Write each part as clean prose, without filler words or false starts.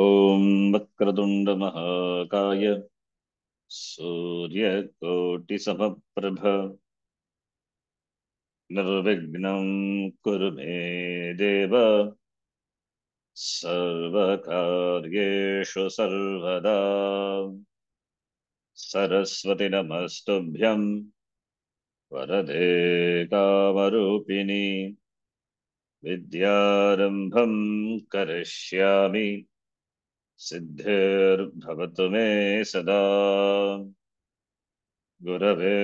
ॐ वक्रतुण्ड महाकाय सूर्यकोटिसमप्रभ निर्विघ्नं कुरु मे देव सर्वकार्येषु सर्वदा सरस्वति नमस्तुभ्यं वरदे कामरूपिणि विद्यारम्भं करिष्यामि सिद्धिर्भवतु मे सदा गुरवे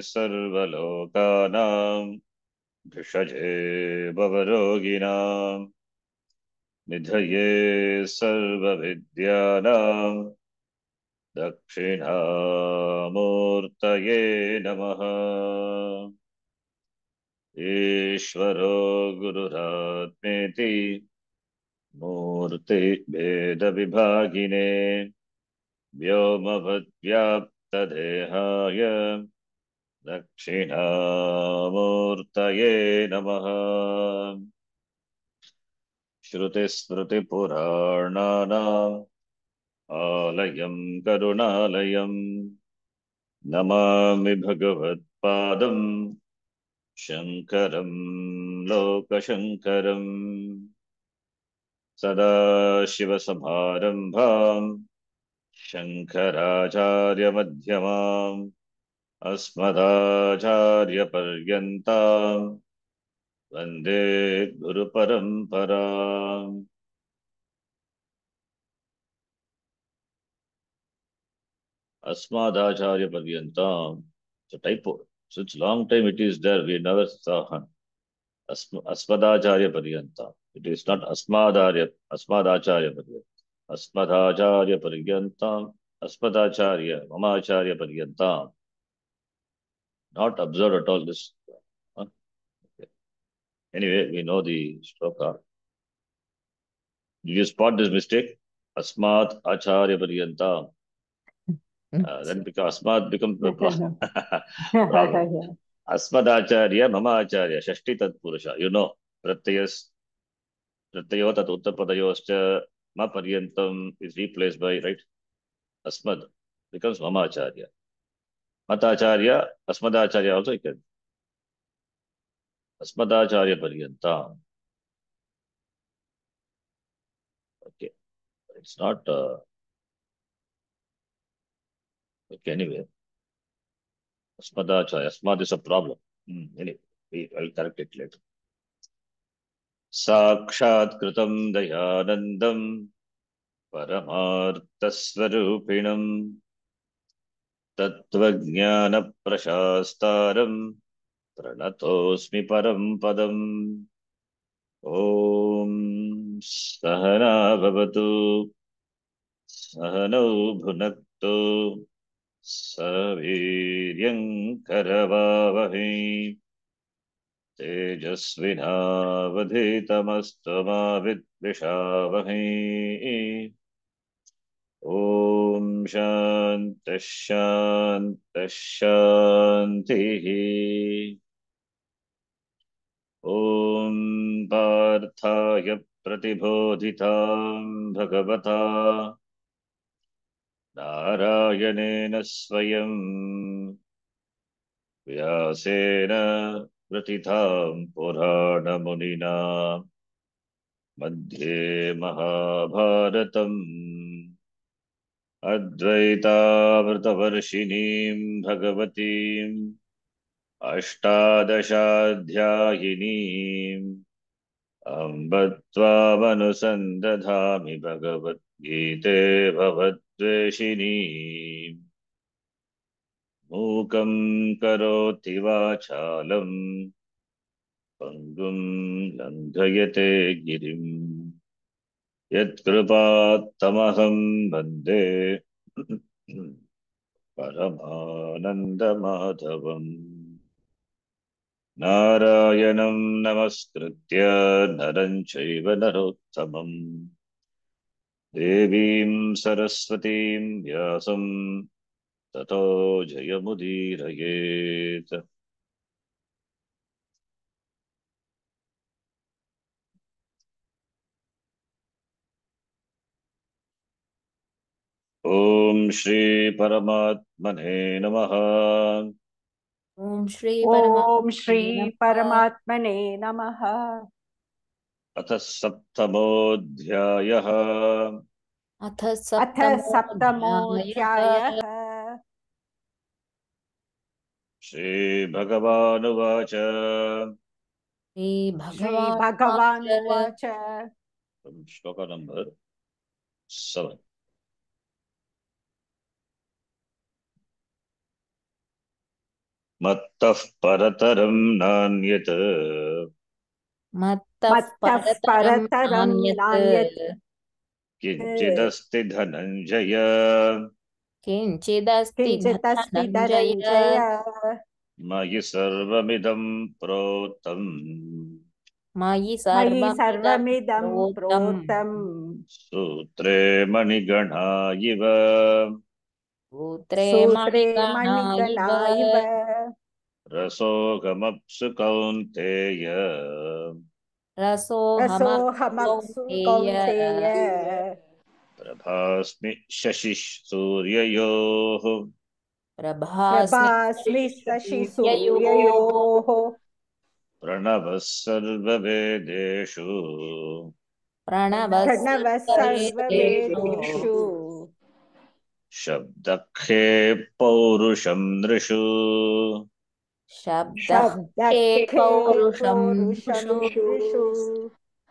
सर्वलोकानां भिषजे भवरोगिणां निधये सर्वविद्यानां दक्षिणामूर्तये नमः। ईश्वरो गुरुरात्मेति मूर्तिभेदविभागिने व्योमवद्व्याप्तदेहाय दक्षिणामूर्तये नमः। श्रुतिस्मृतिपुराणानाम् आलयं करुणालयं नमामि भगवत्पादं शङ्करं लोकशङ्करम्। सदाशिवसमारम्भाम् शङ्कराचार्यमध्यमाम् अस्मदाचार्यपर्यन्ताम् वन्दे गुरुपरम्पराम्। Asmadacharya it's a typo. So it's long time it is there. We never saw Asmadacharya Paryantam. It is not Asmadacharya Paryantam. Asmadacharya Paryantam, Asmadacharya, Mamacharya Paryantam. Not observed at all this. Huh? Okay. Anyway, we know the shloka. Did you spot this mistake? Asmat Acharya Paryantam. Then because Asmat becomes the problem. Yeah. Asmadacharya, Mamacharya, Shashti Tat Purusha. You know, Pratyayo tat Uttarpadayoscha, Ma Paryantam is replaced by, right? Asmad becomes Mamacharya. Matacharya, Asmadacharya also you can. Asmadacharya Paryantam. Okay. It's not, okay, anyway. Asmadacharya, Asmad is a problem. Anyway, I'll correct it later. Sakshat Kritam Dayanandam Paramarthaswarupiणम् तत्त्वज्ञानप्रशास्तारम् प्रणतोऽस्मि परं पदम्। ॐ सहना भवतु सहनौ भुनक्तु सह वीर्यङ्करवावहै तेजस्विनावधीतमस्तु मा विद्विषावहै। ॐ शान्तिः शान्तिः शान्तिः। ॐ पार्थाय प्रतिबोधितां भगवता नारायणेन स्वयं व्यासेन प्रतितां पुराणमुनिना मध्ये महाभारतम् अद्वैतामृतवर्षिणीं भगवतीम् अष्टादशाध्यायिनीम् अम्ब त्वामनुसन्दधामि भगवद्गीते भवद्वेषिणी। मूकं करोति वाचालम् पङ्गुं लङ्घयते गिरिम् यत्कृपात्तमहं वन्दे परमानन्दमाधवम्। नारायणं नमस्कृत्य नरं चैव नरोत्तमम् देवीं सरस्वतीं व्यासं ततो जयमुदीरयेत्। ओम श्री परमात्मने नमः। ओम श्री ॐ परमात्मने श्री नमः। परमात्मने नमः। अथ सप्तमोऽध्यायः। अथ अथ सप्तमोऽध्यायः। सप्तमोऽध्यायः। श्रीभगवानुवाच। श्रीभगवानुवाच। श्रीभगवानुवाच। श्लोक नंबर 7। मत्तः परतरं नान्यत् मत्तः मत्तः परतरं परतरं नान्यत्। नान्यत्। किञ्चिदस्ति धनञ्जय। किञ्चिदस्ति किञ्चिदस्ति धनञ्जय। धनञ्जय। मयि सर्वमिदं प्रोतम्। मयि मयि सर्वमिदं सर्वमिदं प्रोतम्। प्रोतम्। सूत्रे मणिगणा इव। सूत्रे सूत्रे मणिगणा मणिगणा इव। इव। रसोऽहमप्सु कौन्तेय। रसोऽहमप्सु रसोऽहमप्सु कौन्तेय। कौन्तेय। प्रभास्मि शशिः सूर्ययोः। प्रभास्मि प्रभास्मि सूर्ययोः। शशिसूर्ययोः। प्रणवः सर्ववेदेषु। प्रणवः प्रणवः सर्ववेदेषु। सर्ववेदेषु। शब्दखे पौरुषं नृषु। शब्दः खे शब्दखे पौरुषं पौरुषं नृषु। नृषु।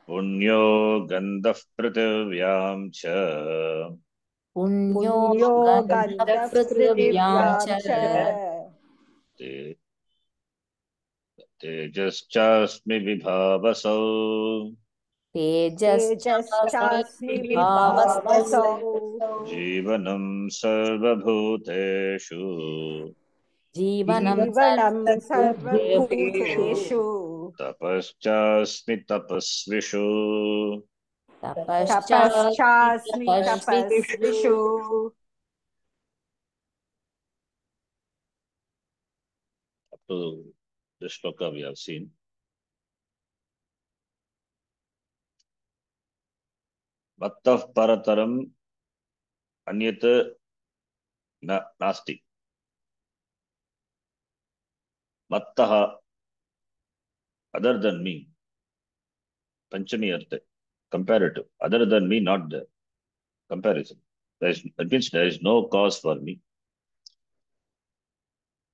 पुण्यो गन्धः पृथिव्यां च। पुण्यो पुण्यो गन्धः गन्धः पृथिव्यां पृथिव्यां च। च। ते तेजश्चास्मि विभावसौ। तेजश्चास्मि तेजश्चास्मि विभावसौ। विभावसौ। जीवनं सर्वभूतेषु। जीवनं जीवनं सर्वभूतेषु। सर्वभूतेषु। तपश्चास्मि तपस्विषु। तपश्चास्मि तपश्चास्मि तपस्विषु। तपस्विषु। Up to this shloka we have seen. Mattah parataram anyat nasti. Mattah, other than me. Panchami artha. Comparative. Other than me, not the comparison. That means there is no cause for me.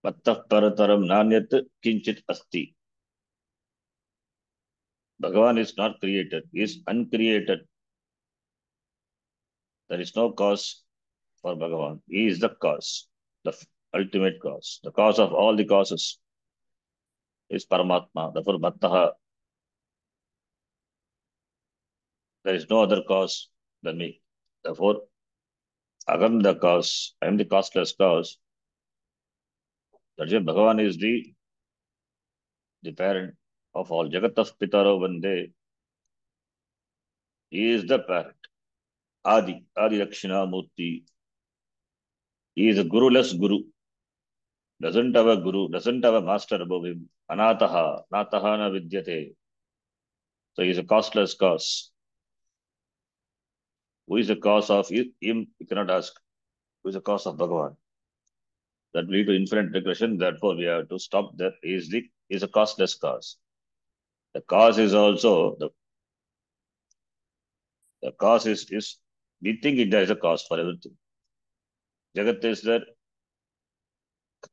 Mattah parataram nanyat kinchit asti. Bhagavan is not created. He is uncreated. There is no cause for Bhagavan. He is the cause, the ultimate cause. The cause of all the causes is Paramatma. Therefore, Mattah, there is no other cause than me. Therefore, Agam the cause, I am the causeless cause. That's why Bhagavan is the parent of all. Jagatah Pitaro Vande. He is the parent. Adi Lakshana Murti. He is a guruless guru. Doesn't have a guru, doesn't have a master above him. Anataha, Nataha na vidyate. So he is a causeless cause. Who is the cause of him? You cannot ask. Who is the cause of Bhagavan? That will lead to infinite regression. Therefore, we have to stop there. He is a causeless cause. The cause is also the cause is we think there is a cause for everything. Jagat is there,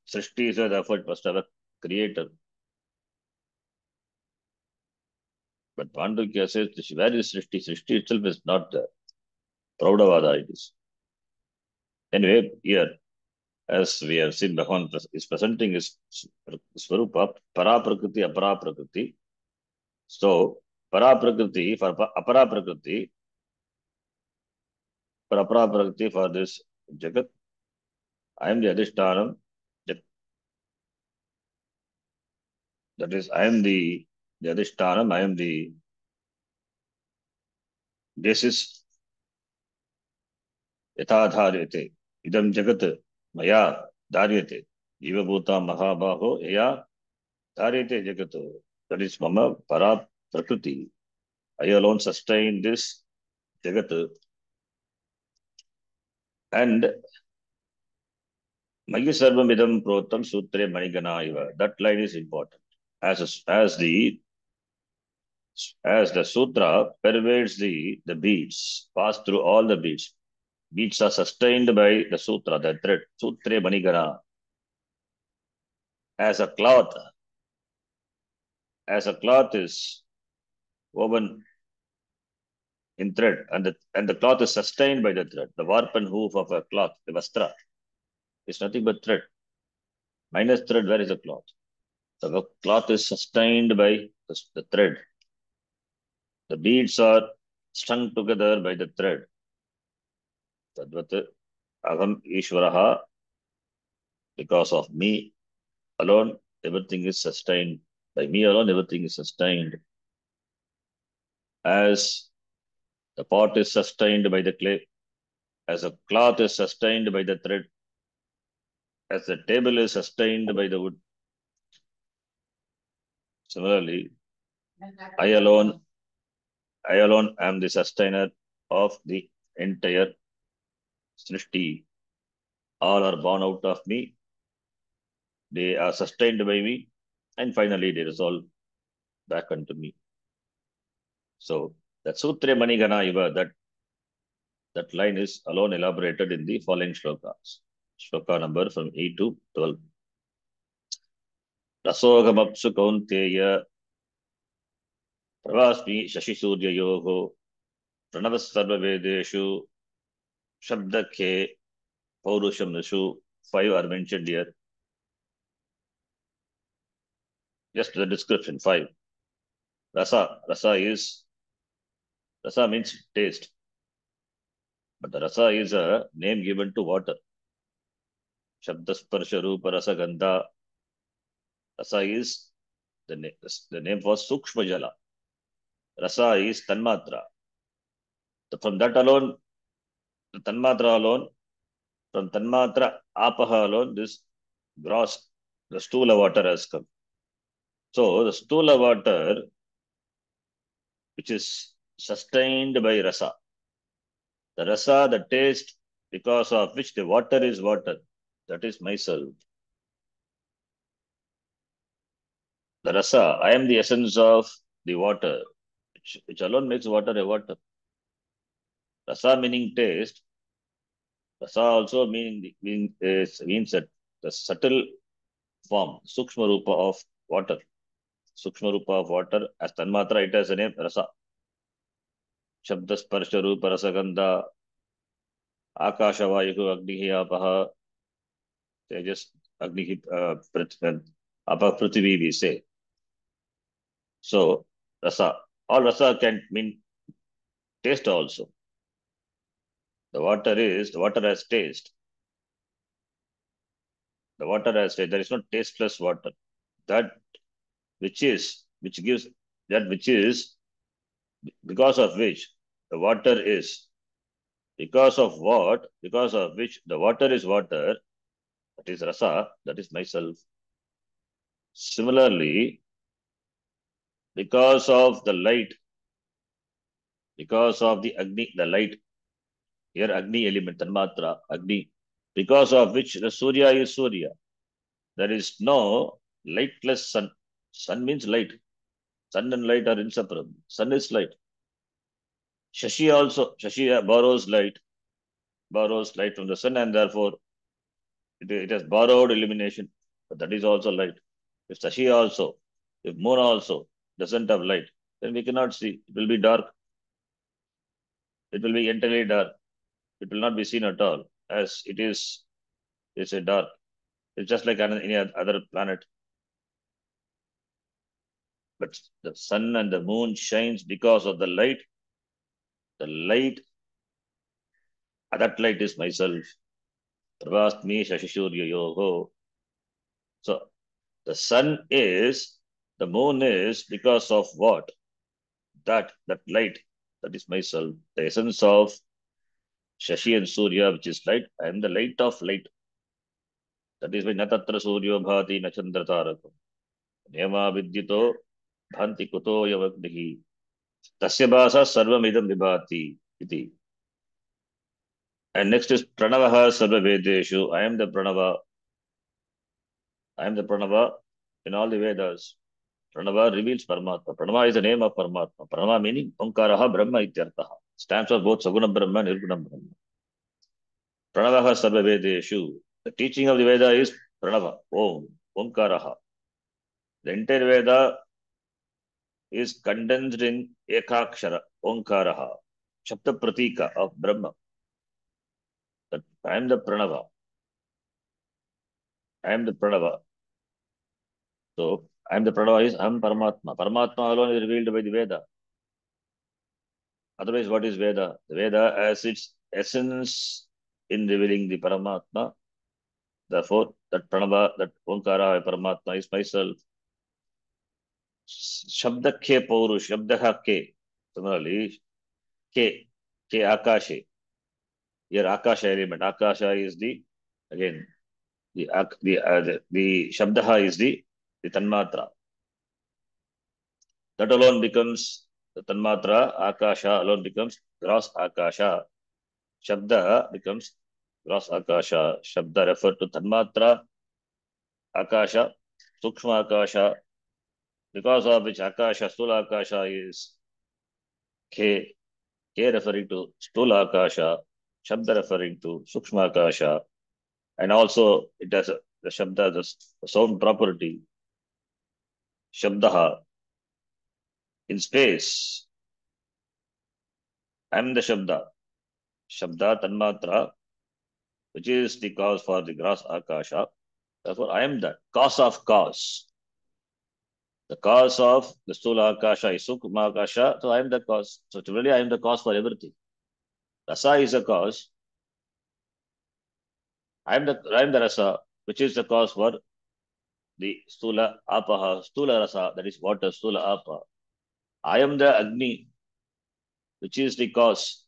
Srishti is there, therefore it must have a creator. But Pandukya says, where is Srishti? Srishti itself is not there. Praudavada it is. Anyway, here, as we have seen, Bhagavan is presenting his Swarupa, Para Prakriti, Apara Prakriti. So, Para Prakriti, for Apara Prakriti, for Apara Prakriti, for this Jagat, I am the Adhishtanam. That is, I am the Adhishtanam, I am the basis, Yatha Dharyate. Idam Jagat, Maya Dharyate. Jiva Bhuta Mahabaho, Yaya Dharyate Jagato. That is Mama Para Prakriti. I alone sustain this Jagat. And Magi Sarvamidam Protam Sutre Manigana Iva. That line is important. As the sutra pervades the beats, pass through all the beats. Beats are sustained by the sutra, the thread. Sutre Manigana. As a cloth, as a cloth is woven in thread, and the cloth is sustained by the thread. The warp and hoof of a cloth, the vastra, is nothing but thread. Minus thread, where is the cloth? The cloth is sustained by the thread. The beads are strung together by the thread. Tadvat Aham Ishvaraha, because of me alone, everything is sustained. By me alone, everything is sustained. As the pot is sustained by the clay, as a cloth is sustained by the thread, as the table is sustained by the wood. Similarly, I alone, I alone am the sustainer of the entire Srishti. All are born out of me. They are sustained by me, and finally they resolve back unto me. So that Sutre Manigana Iva, that line is alone elaborated in the following shlokas. Shloka number from 8 to 12. Rasogamapsu Kaunteya Pravasmi Shashisuryayoho Pranavas Sarva Vedeshu Shabdakhe Paurusham Nishu. 5 are mentioned here. Just the description. 5. Rasa. Rasa means taste. But the rasa is a name given to water. Shabdasparsha Rupa Rasa Gandha. Rasa is the name for Sukshma Jala. Rasa is Tanmatra. So from that alone, the Tanmatra alone, from Tanmatra Apaha alone, this gross, the Stula water has come. So the Stula water, which is sustained by Rasa, the Rasa, the taste, because of which the water is water, that is myself. The Rasa, I am the essence of the water, which alone makes water a water. Rasa meaning taste. Rasa also means that the subtle form, Sukshma Rupa of water. Sukshma Rupa of water, as Tanmatra, it has a name, Rasa. Shabda Sparsha Rupa Rasagandha, Akasha Vayuhu Agnihi Apaha, Tejas Agnihi Apaha Prithvi, we say. So, Rasa. All Rasa can mean taste also. The water has taste. The water has taste. There is no tasteless water. That which gives, that which is, because of which the water is, because of what, because of which the water is water, that is rasa, that is myself. Similarly, because of the light, because of the Agni, the light, here Agni element, Tanmatra, Agni, because of which the Surya is Surya. There is no lightless sun. Sun means light. Sun and light are inseparable. Sun is light. Shashi also, Shashi borrows light from the sun, and therefore it has borrowed illumination, but that is also light. If Shashi also, if moon also doesn't have light, then we cannot see. It will be dark. It will be entirely dark. It will not be seen at all, as it is. It's a dark. It's just like any other planet. But the sun and the moon shines because of the light. The light, that light is myself. Pravastmi Shashishurya Yoho. So the sun is, the moon is because of what? That light, that is myself. The essence of Shashi and Surya, which is light, I am the light of light. That is why Natatra Suryo Bhati Nachandra Tarakam. Niyama Vidyito Bhanti Kuto Yavagnihi. Tasya Bhasa Sarvamidam Vibhati. Iti. And next is Pranavaha Sarva Vedeshu. I am the Pranava. I am the Pranava in all the Vedas. Pranava reveals Paramatma. Pranava is the name of Paramatma. Pranava meaning Omkaraha Brahma Ityartaha. Stands for both Saguna Brahma and Nirguna Brahma. Pranavaha Sarva Vedeshu. The teaching of the Veda is Pranava. Om. Omkaraha. The entire Veda is condensed in Ekakshara. Omkaraha. Shabda Pratika of Brahma. That I am the Pranava. I am the Pranava. So, I am the Pranava is I am Paramatma. Paramatma alone is revealed by the Veda. Otherwise, what is Veda? The Veda has its essence in revealing the Paramatma. Therefore, that Pranava, that Omkara, Paramatma is myself. Shabda Ke Paurush, Shabda Ke. Similarly, Ke, Ke Akashe. Here, Akasha element. Akasha is the, again, the Shabda is the Tanmatra. That alone becomes the Tanmatra, Akasha alone becomes gross Akasha. Shabda becomes gross Akasha. Shabda refer to Tanmatra, Akasha, Sukshma Akasha, because of which Akasha, Stula Akasha is K, K referring to Stula Akasha, Shabda referring to Sukshma Akasha, and also it has the Shabda, the sound property, Shabdaha, in space. I am the Shabda. Shabda Tanmatra, which is the cause for the gross Akasha. Therefore, I am the cause of cause. The cause of the Stula Akasha is Sukma Akasha, so I am the cause. So, really, I am the cause for everything. Rasa is a cause. I am the Rasa, which is the cause for the Stula Apaha, Stula Rasa, that is water, Stula Apa. I am the Agni, which is the cause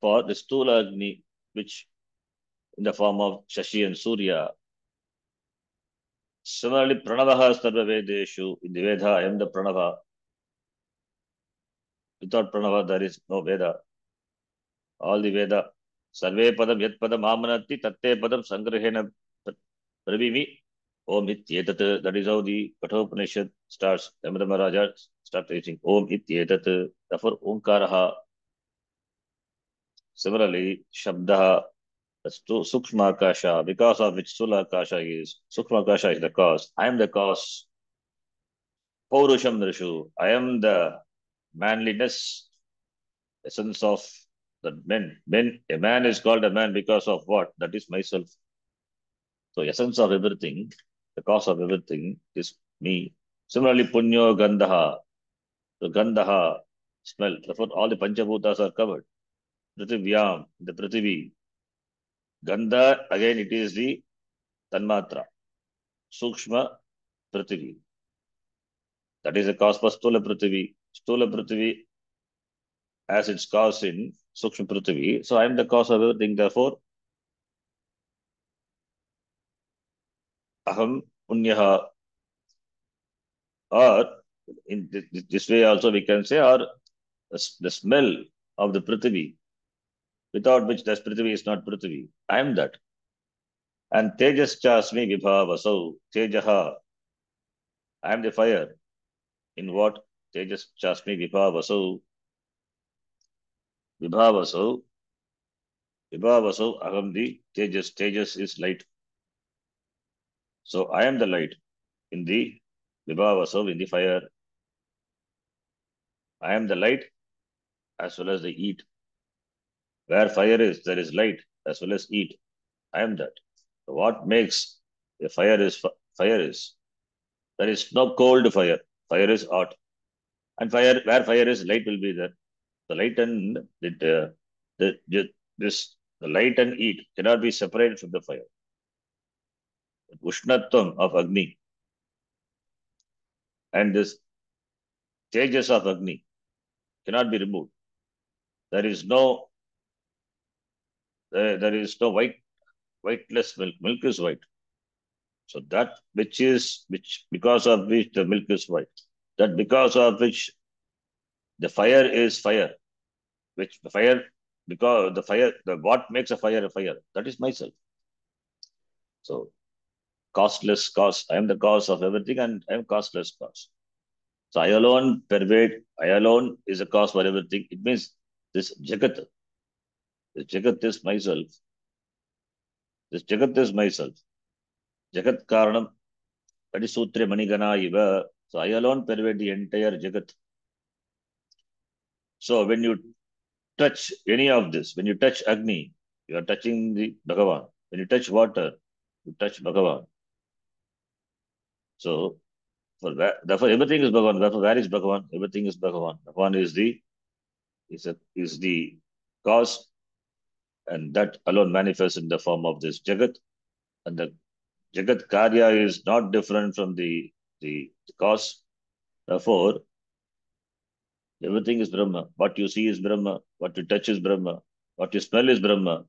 for the Stula Agni, which in the form of Shashi and Surya. Similarly, Pranavaha Sarva Vedeshu, in the Veda, I am the Pranava. Without Pranava, there is no Veda. All the Veda, Sarve Padam, Yat Padam, Amanati, Tatte Padam, Sangrahena Pravimi, Om Ityetat. That is how the Kathopanishad starts. Yamada Maharaja starts teaching Om Ityetat. Therefore, Omkaraha. Similarly, Shabdaha, that's to Sukshma Akasha, because of which Sula Akasha is. Sukshma Akasha is the cause. I am the cause. Paurusham Nrishu. I am the manliness, essence of the men. A man is called a man because of what? That is myself. So, essence of everything, the cause of everything is me. Similarly, Punyo Gandhaha. The Gandhaha, smell. Therefore, all the Panchabhutas are covered. Prithivyam, the Prithivi. Gandha, again, it is the Tanmatra. Sukshma Prithivi. That is the cause for Stula Prithivi. Stula Prithivi as its cause in Sukshma Prithivi. So I am the cause of everything. Therefore, Aham Punyaha. Or in this way also we can say, or the smell of the Prithivi, without which this Prithivi is not Prithivi. I am that. And Tejas Chasmi Vibhavasau. Tejaha. I am the fire. In what? Tejas Chasmi Vibhavasau. Vibhavasau. Vibhavasau. Aham the Tejas. Tejas is light. So I am the light in the Vibhavasau, in the fire. I am the light as well as the heat. Where fire is, there is light as well as heat. I am that. So what makes a fire is fire is. There is no cold fire. Fire is hot. And fire, where fire is, light will be there. The light and the light and heat cannot be separated from the fire. Ushnatvam of Agni and this stages of Agni cannot be removed. There is no whiteless milk. Milk is white. So that which because of which the milk is white. That because of which the fire is fire. Which the fire because the fire, what makes a fire, that is myself. So costless cause. I am the cause of everything and I am costless cause. So I alone pervade, I alone is a cause for everything. It means this Jagat is myself. This Jagat is myself. Jagat Karanam, that is Sutre Manigana Iva. So I alone pervade the entire Jagat. So when you touch any of this, when you touch Agni, you are touching the Bhagavan. When you touch water, you touch Bhagavan. So therefore everything is Bhagavan. Therefore, where is Bhagavan? Everything is Bhagavan. Bhagavan is the cause, and that alone manifests in the form of this Jagat. And the Jagat Karya is not different from the cause. Therefore, everything is Brahma. What you see is Brahma. What you touch is Brahma. What you smell is Brahma.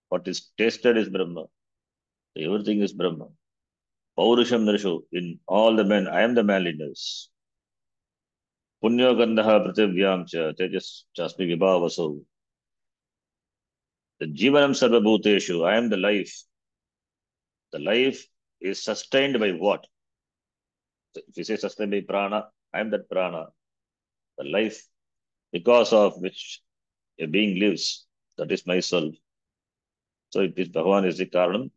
What is tasted is Brahma. So everything is Brahma. Paurusham Narshu, in all the men, I am the manliness. Punyo Gandha Prathivyam Cha, Tejas Chasmi Vibhavaso. The Jivanam Sarva Bhuteshu, I am the life. The life is sustained by what? If you say sustained by prana, I am that prana. The life because of which a being lives, that is myself. So it is Bhagavan is the Karanam,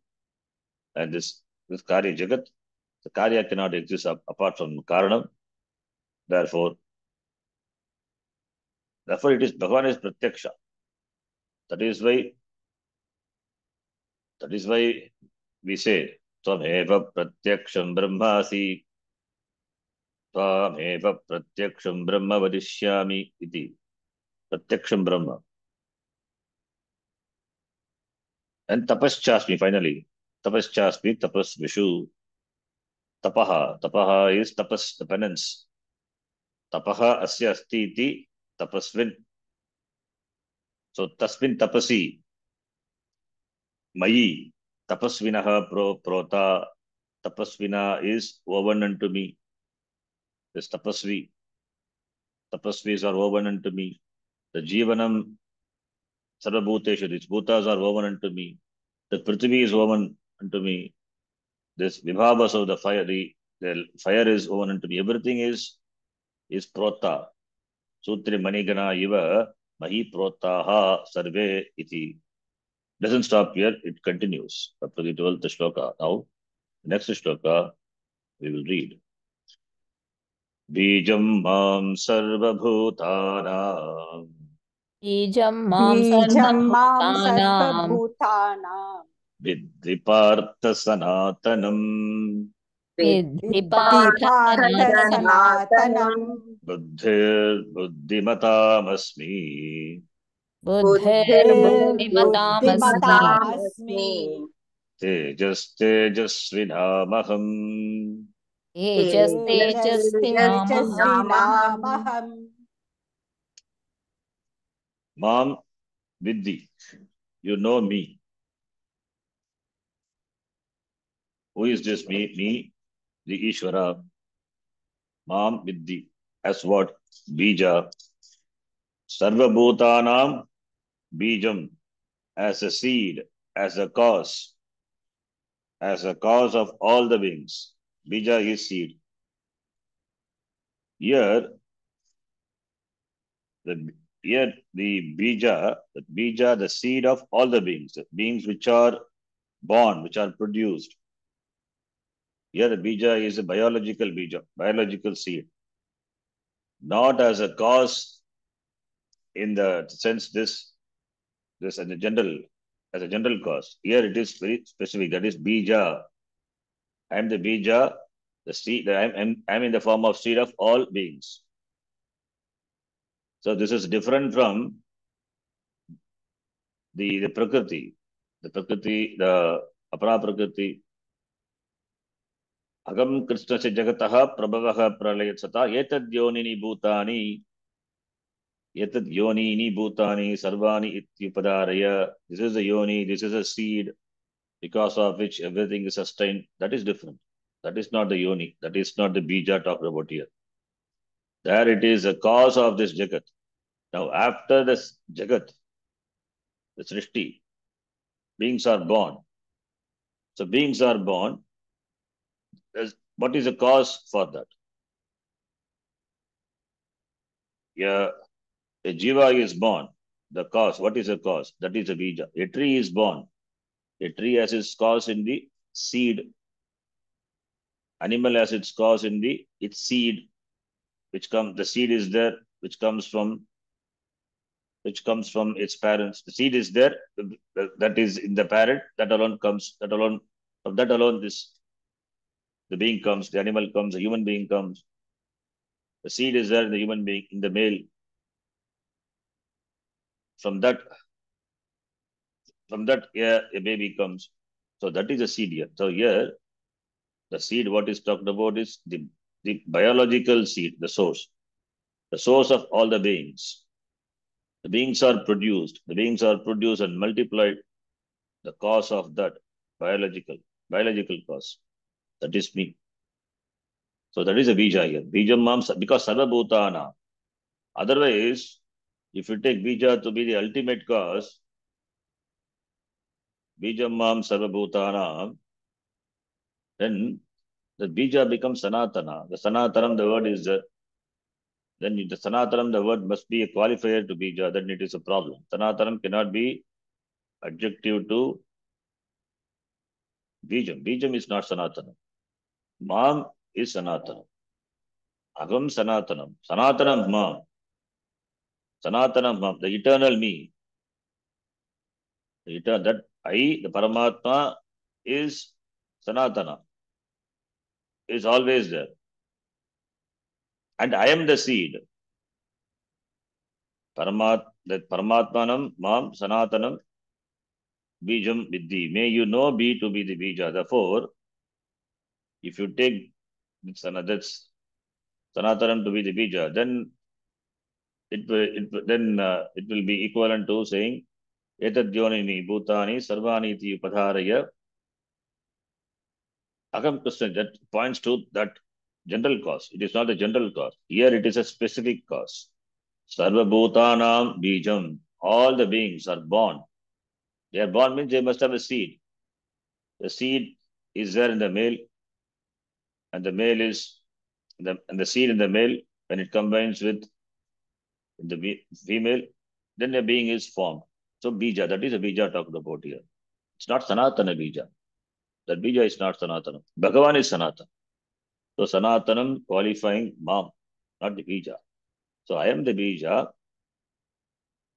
and this Karya Jagat, the Karya cannot exist apart from Karanam. Therefore it is Bhagavan is Pratyaksha. That is why we say Tvameva Pratyaksham Brahmasi, Tvameva Pratyaksham Brahma Vadishyami iti. Pratyaksham Brahma. And Tapaschasmi finally. Tapaschasmi, Tapas Vishu. Tapaha. Tapaha is tapas, the penance. Tapaha asya asti iti tapasvin. So tasmin tapasi. Mayi. Tapasvinaha prota. Tapasvina is woven unto me. This tapasvi. Tapasvis are woven unto me. The Jivanam Sarvabhuteshu, these bhutas are woven unto me. The Prithvi is woven unto me. This Vibhavas of the fire is woven unto me. Everything is prota. Sutri Manigana Iva Mahi Protaha Sarve iti. Doesn't stop here, it continues up to the 12th shloka. Now, next shloka we will read. Bijam mam sarvabhutanam बीजं बीजं मां सर्वभूतानां सर्वभूतानां Vidhi Partha Sanatanam विद्धि विद्धि Partha Partha सनातनं सनातनम् Buddhir Buddhimatamasmi बुद्धिर्बुद्धिमतामस्मि बुद्धिमतामस्मि Tejas Tejasvinamaham तेजस्तेजस्विनामहम् तेजस्विनामहम् Mam Vidhi. You know me. Who is this me? Me, the Ishvara. Mam Vidhi. As what? Bija. Sarvabhutanam Bijam. As a seed, as a cause of all the beings. Bija is seed. Here, the bija, the seed of all the beings which are born, which are produced. Here the bija is a biological seed. Not as a cause in the sense this as a general cause. Here it is very specific. That is bija. I am the bija, the seed. I am in the form of seed of all beings. So this is different from the prakriti, the apara prakriti. Agam Krishna se jagataha prabhavaha pralayat sata etad yonini bhutani sarvani ityupadaraya. This is a yoni, this is a seed because of which everything is sustained. That is different. That is not the yoni. That is not the bija talked about here. There it is a cause of this jagat. Now after this jagat, the Srishti. Beings are born. So beings are born. What is the cause for that? Yeah, a jiva is born. The cause. What is the cause? That is a bija. A tree is born. A tree has its cause in the seed. Animal has its cause in its seed, the seed is there, which comes from its parents. The seed is there, that is in the parent. That alone comes. From that alone, the being comes. The animal comes. The human being comes. The seed is there in the human being, in the male. From that, yeah, a baby comes. So that is a seed here. So here, the seed, what is talked about is the biological seed, the source of all the beings. The beings are produced. The beings are produced and multiplied. The cause of that biological cause. That is me. So that is a bija here. Bijam mam, because sarva bhutana. Otherwise, if you take bija to be the ultimate cause, bijam mam sarva bhutana, then the bija becomes sanatana. The sanatanam, the word is there. Then the sanatanam, the word must be a qualifier to bija. Then it is a problem. Sanatanam cannot be adjective to bijam. Bijam is not sanatanam. Mam is sanatanam. Agam sanatanam. Sanatanam mam. Sanatanam mam. The eternal me. That I, the Paramatma, is Sanatana. Is always there. And I am the seed. That Paramatmanam mam Sanatanam Bijam Viddhi. May you know be to be the Bija. Therefore, if you take that's Sanatanam to be the Bija, then it will be equivalent to saying Etad Yonini Bhutani Sarvani Iti Upadharaya. Agam Krishna, that points to that general cause. It is not a general cause. Here it is a specific cause. Sarva Bhutanam Bijam. All the beings are born. They are born means they must have a seed. The seed is there in the male, and the male is and the seed in the male, when it combines with the female, then a being is formed. So bija, that is a bija talked about here. It's not Sanatana bija. That bija is not Sanatana. Bhagavan is Sanatana. So Sanatanam qualifying mam, not the bija. So I am the bija.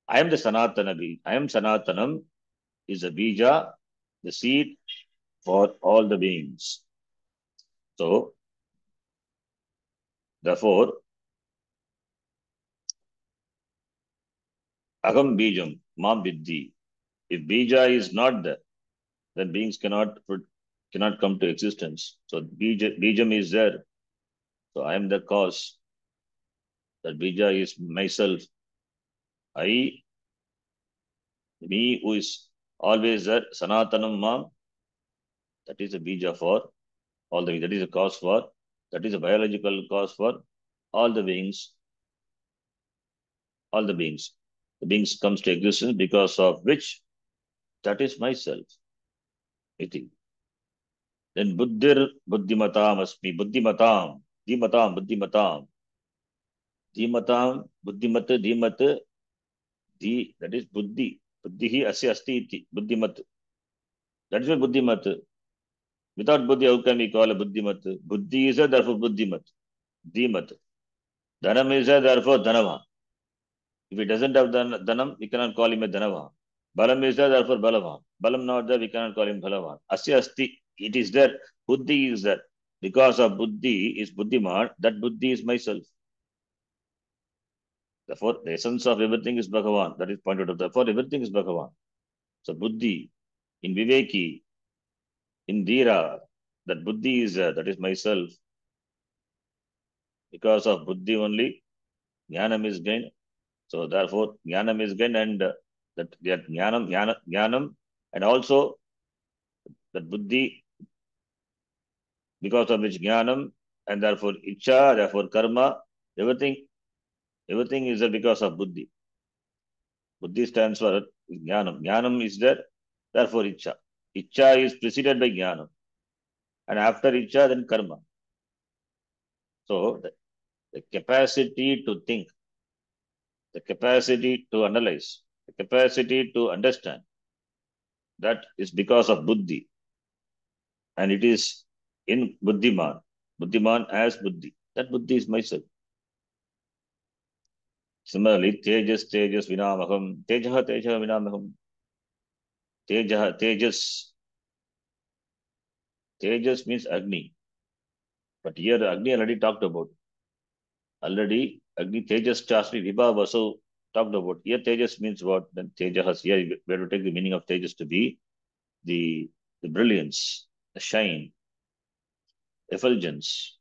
I am the Sanatana bija. I am Sanatanam is a bija, the seed for all the beings. So therefore, Agam bijam, mam viddhi. If bija is not there, then beings cannot come to existence. So bijam is there. So I am the cause. That bija is myself. Me who is always there, Sanatanam mam. That is a bija for all the. That is a cause for. That is a biological cause for all the beings. All the beings. The beings comes to existence because of which that is myself. Iti. Then buddhir buddhimatam asmi. Buddhimatam. Buddhimatam. Dhimatam. Buddhimat. Dhimat. That is buddhi. Buddhihi asya asti iti. Buddhimat. That is why buddhimat. Without buddhi, how can we call a buddhimat? Buddhi is a, therefore buddhimat. Dhimat. Dhanam is a, therefore dhanava. If he doesn't have dhanam, we cannot call him a dhanava. Balam is there, therefore balava. Balam not there, we cannot call him balavan. Asya asti, it is there. Buddhi is there. Because of buddhi is buddhiman, that buddhi is myself. Therefore, the essence of everything is Bhagavan. That is pointed out. Therefore, everything is Bhagavan. So buddhi, in viveki, in dhira, that buddhi is there. That is myself. Because of buddhi only, jnanam is gained. So therefore, jnanam is gained, and that jnanam, and also that buddhi, because of which jnanam, and therefore icha, therefore karma, everything is there because of buddhi. Buddhi stands for Jnanam. Jnanam is there, therefore Icha. Icha is preceded by Jnanam. And after Icha, then Karma. So the capacity to think, the capacity to analyze, the capacity to understand, that is because of Buddhi. And it is in Buddhiman. Buddhiman as Buddhi. That Buddhi is myself. Similarly, Tejas, Tejas, Vinamaham. Tejaha, Tejaha, Vinamaham. Tejaha, Tejas. Tejas means Agni. But here Agni already talked about. Already Agni Tejas Chasmi Vibha Vasu talked about. Here Tejas means what? Then Tejaha, here we have to take the meaning of Tejas to be the brilliance, the shine, effulgence.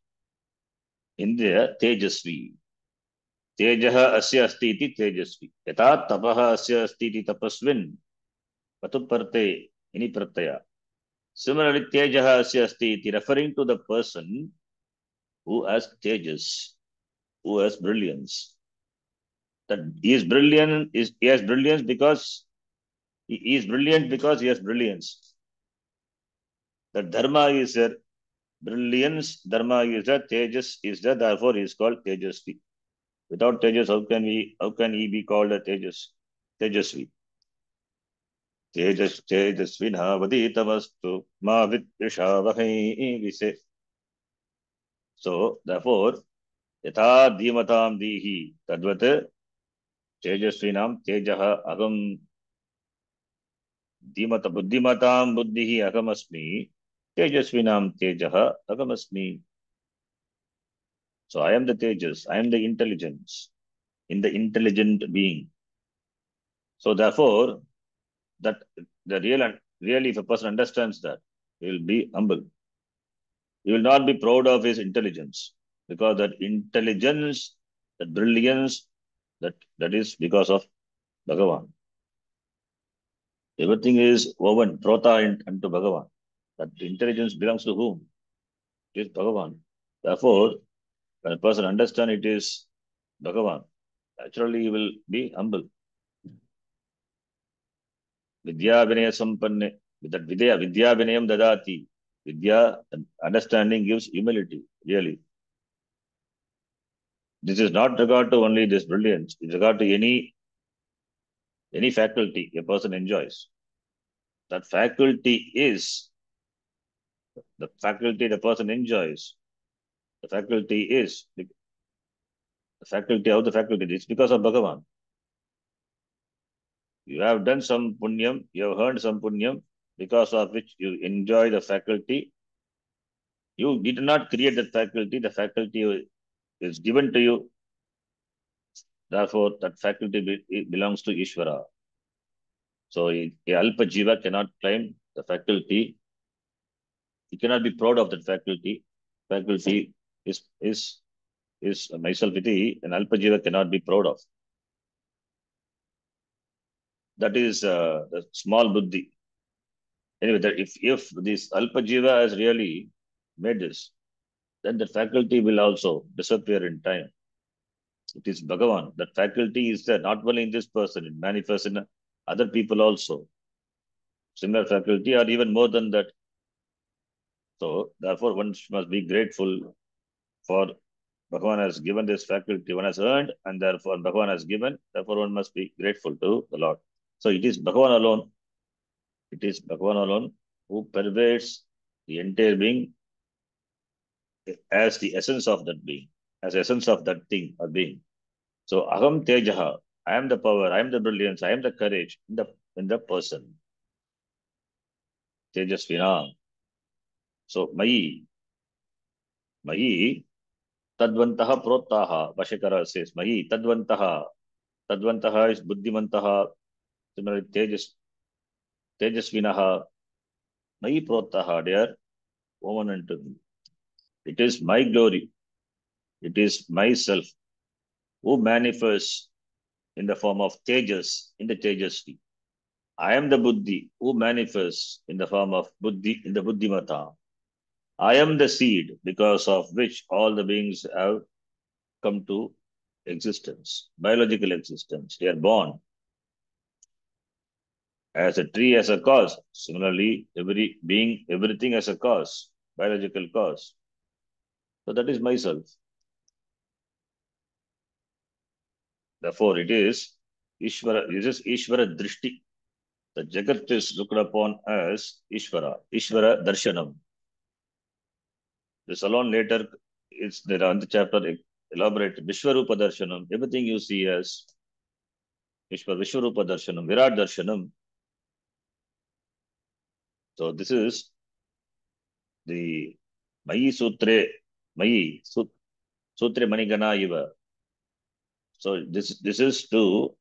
In there, Tejasvi. Tejaha asya asti iti Tejasvi. Yata tapaha asya asti iti tapasvin. Patuparte, any pratyaya. Similarly, Tejaha asya asti iti, referring to the person who has Tejas, who has brilliance. That he is brilliant, he has brilliance because he is brilliant because he has brilliance. The dharma is there, brilliance, dharma is there, Tejas is there, therefore he is called Tejasvi. Without Tejas, how can he be called a Tejasvi? Tejasvina vaditavastu ma vidvishavahai, we say. So, therefore, yatha dhimatam dihi tadvat Tejasvinam tejaha agam धीमत बुद्धिमतां बुद्धि अहमस्मि तेजस्विनां तेजः अहमस्मि. So I am the Tejas, I am the intelligence in the intelligent being. So therefore, that the really if a person understands that, he will be humble. He will not be proud of his intelligence, because that intelligence, that brilliance, that is because of Bhagavan. Everything is woven, prota unto Bhagavan. That intelligence belongs to whom? It is Bhagavan. Therefore, when a person understands it is Bhagavan, naturally he will be humble. Vidya Vinaya Sampanne, with that Vidya Vinayam Dadati. Vidya, understanding gives humility, really. This is not regard to only this brilliance, it's regard to any faculty a person enjoys. That faculty is the faculty the person enjoys. The faculty is the faculty of the faculty. It's because of Bhagavan. You have done some punyam, you have earned some punyam, because of which you enjoy the faculty. You did not create that faculty, the faculty is given to you. Therefore, that faculty belongs to Ishvara. So, a Alpa Jiva cannot claim the faculty. He cannot be proud of that faculty. Faculty is myself iti, an Alpa Jiva cannot be proud of. That is the small buddhi. Anyway, that if this Alpa Jiva has really made this, then the faculty will also disappear in time. It is Bhagavan. That faculty is there not only in this person, it manifests in other people also. Similar faculty or even more than that. So, therefore, one must be grateful for Bhagavan has given this faculty, one has earned, and therefore Bhagavan has given, therefore one must be grateful to the Lord. So, it is Bhagavan alone. It is Bhagavan alone who pervades the entire being as the essence of that being, as essence of that thing or being. So Aham Tejaha, I am the power, I am the brilliance, I am the courage in the person. Tejasvina. So Mayi Tadvantaha Prottaha, Vashikara says, Mayi Tadvantaha. Tadvantaha is Buddhimantaha. Similarly, Tejasvinaha. Mayi Prottaha, they are woven into me. It is my glory. It is myself who manifests in the form of Tejas, in the Tejasvi. I am the Buddhi who manifests in the form of Buddhi, in the Buddhimata. I am the seed because of which all the beings have come to existence, biological existence. They are born. As a tree as a cause. Similarly, every being, everything as a cause, biological cause. So that is myself. Therefore, it is Ishvara, this is Ishvara Drishti. The Jagat is looked upon as Ishvara, Ishvara Darshanam. This alone later, it's there on the chapter elaborate Vishwarupa Darshanam. Everything you see as Vishwarupa Darshanam, Virat Darshanam. So this is the Mayi Sutre, Sutre Manigana Iva. So this is to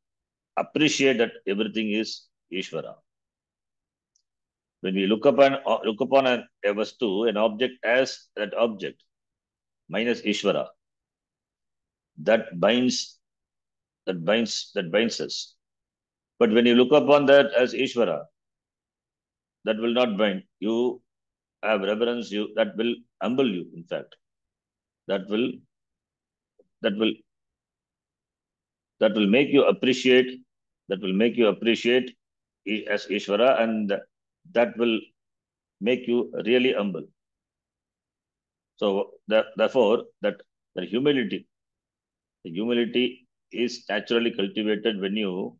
appreciate that everything is Ishvara. When we look upon a vastu, an object as that object, minus Ishvara, that binds us. But when you look upon that as Ishvara, that will not bind. You have reverence, that will humble you, in fact. That will make you appreciate, as Ishvara, and that will make you really humble. So therefore, the humility is naturally cultivated when you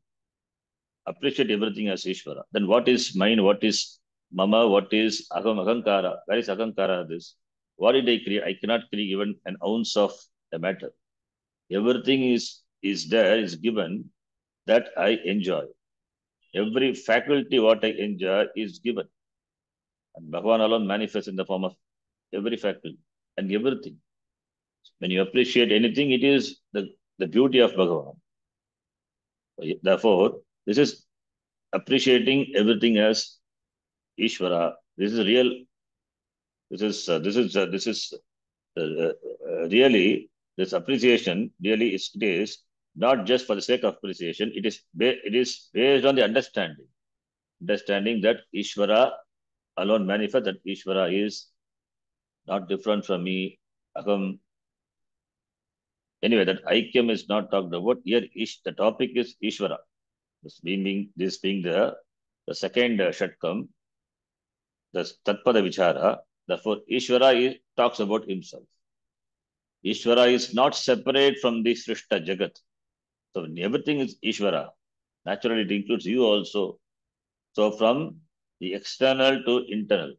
appreciate everything as Ishvara. Then what is mine? What is mama? What is ahankara? Where is ahankara? This. What did I create? I cannot create even an ounce of the matter. Everything is there, is given, that I enjoy. Every faculty what I enjoy is given. And Bhagavan alone manifests in the form of every faculty and everything. When you appreciate anything, it is the beauty of Bhagavan. Therefore, this is appreciating everything as Ishvara. This is real. This is really, this appreciation really it is not just for the sake of appreciation. It is based on the understanding that Ishvara alone manifests, that Ishvara is not different from me. Anyway, that Aikyam is not talked about here. The topic is Ishvara. This being the second Shatkam, the Tatpada Vichara. Therefore, Ishvara talks about himself. Ishvara is not separate from the Srishta Jagat. So everything is Ishvara. Naturally, it includes you also. So from the external to internal,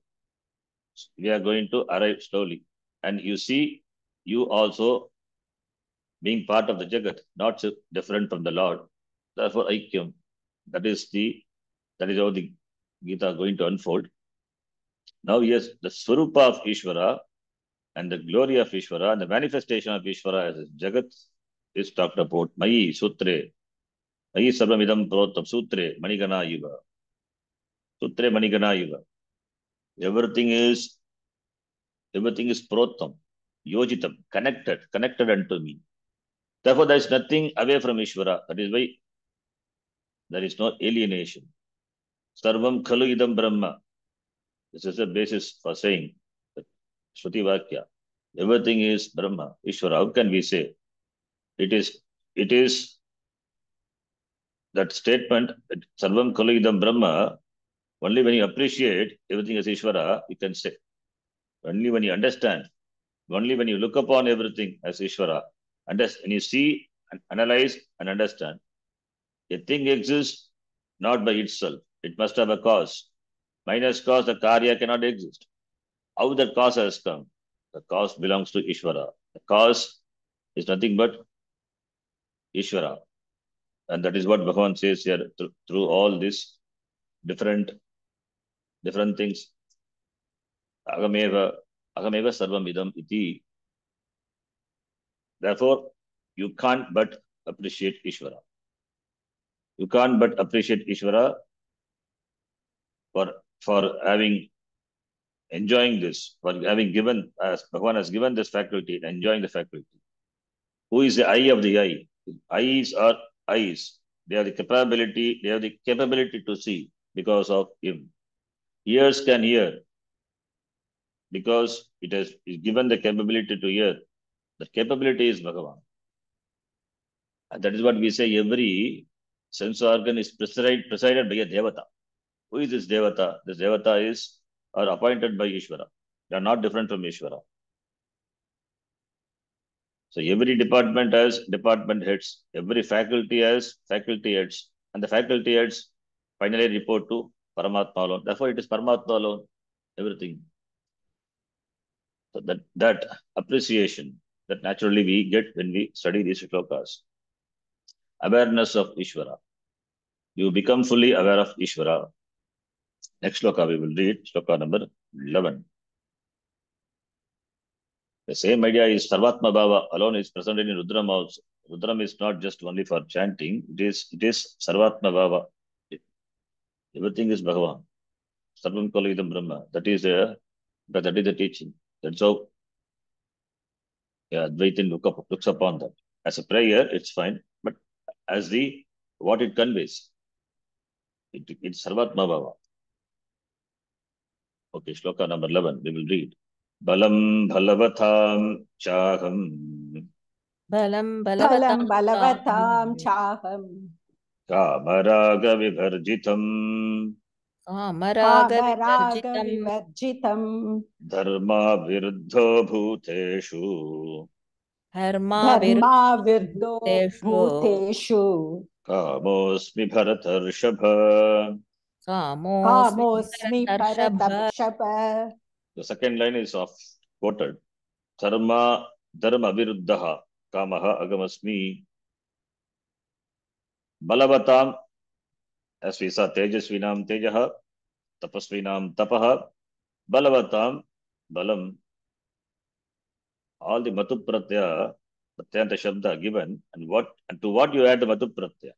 we are going to arrive slowly. And you see, you also being part of the Jagat, not so different from the Lord. Therefore, Aikyam. That is how the Gita is going to unfold. Now, yes, the Swarupa of Ishvara and the glory of Ishvara and the manifestation of Ishvara as Jagat is talked about. Mayi Sutre, Mayi Sabramidam Protam Sutre, Manigana Yuva. Sutre Manigana Yuva. Everything is Protam, Yojitam, connected unto me. Therefore, there is nothing away from Ishvara. That is why there is no alienation. Sarvam Khalu Idam Brahma. This is the basis for saying that Shruti Vakya. Everything is Brahma, Ishvara. How can we say? It is that statement, Sarvam Khalu Idam Brahma, only when you appreciate everything as Ishvara, you can say. Only when you understand, only when you look upon everything as Ishvara, and when you see and analyze and understand, a thing exists not by itself. It must have a cause. Minus cause, the karya cannot exist. How the cause has come? The cause belongs to Ishvara. The cause is nothing but Ishvara. And that is what Bhagavan says here through all these different things. Agameva sarvam idam iti. Therefore, you can't but appreciate Ishvara. You can't but appreciate Ishvara for enjoying this, for having given, as Bhagavan has given this faculty, enjoying the faculty. Who is the eye of the eye? Eyes are eyes. They have the capability to see because of him. Ears can hear because it is given the capability to hear. The capability is Bhagavan. And that is what we say, every sense organ is presided by a Devata. Who is this Devata? This Devata are appointed by Ishvara. They are not different from Ishvara. So every department has department heads. Every faculty has faculty heads. And the faculty heads finally report to Paramatma alone. Therefore, it is Paramatma alone. Everything. So that appreciation that naturally we get when we study these shlokas. Awareness of Ishvara. You become fully aware of Ishvara. Next shloka we will read, shloka number 11. The same idea is Sarvatma Bhava alone is present in Rudram also. Rudram is not just only for chanting, it is Sarvatma Bhava. Everything is Bhagavan. Sarvam Kalidam Brahma. That is the teaching. That's how Advaitin looks upon that. As a prayer, it's fine, but as what it conveys, it's Sarvatma Bhava. Okay, shloka number 11, we will read. Balam Bhalavatham Chaham. Balam Balam balavatam balavatam chaham. Kamaraga Vivarjitam. kamaraga Kamaraga vivarjitam vivarjitam. Dharma Viruddho Bhuteshu. dharma Dharma virdo virudeshu bhuteshu. Kamosmi Bharatarshabha. kamosmi Kamosmi bharatarshava. bharatarshava. The second line is quoted. Dharma Viruddha Kamaha Agamasmi. Balavatam, as we saw, Tejasvinam Tejaha, Tapasvinam Tapaha, Balavatam Balam. All the Matu Pratyaya, Pratyanta Shabda given, and to what you add the Matu Pratyaya?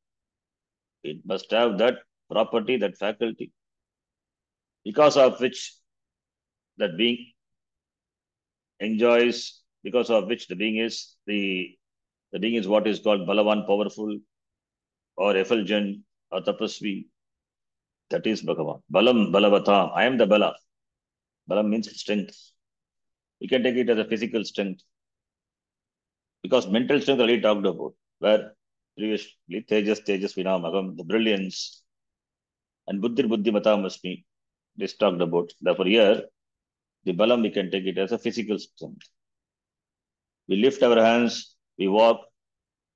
It must have that property, that faculty, because of which that being enjoys, because of which the being is what is called Balavan, powerful, or effulgent, or tapasvi. That is Bhagavan. Balam Balavatam. I am the Bala. Balam means strength. You can take it as a physical strength. Because mental strength already talked about. Where previously Tejas Vinamagam, the brilliance, and Buddhir Buddhi Matamasmi, this talked about. Therefore, here, the Balam we can take it as a physical strength. We lift our hands, we walk,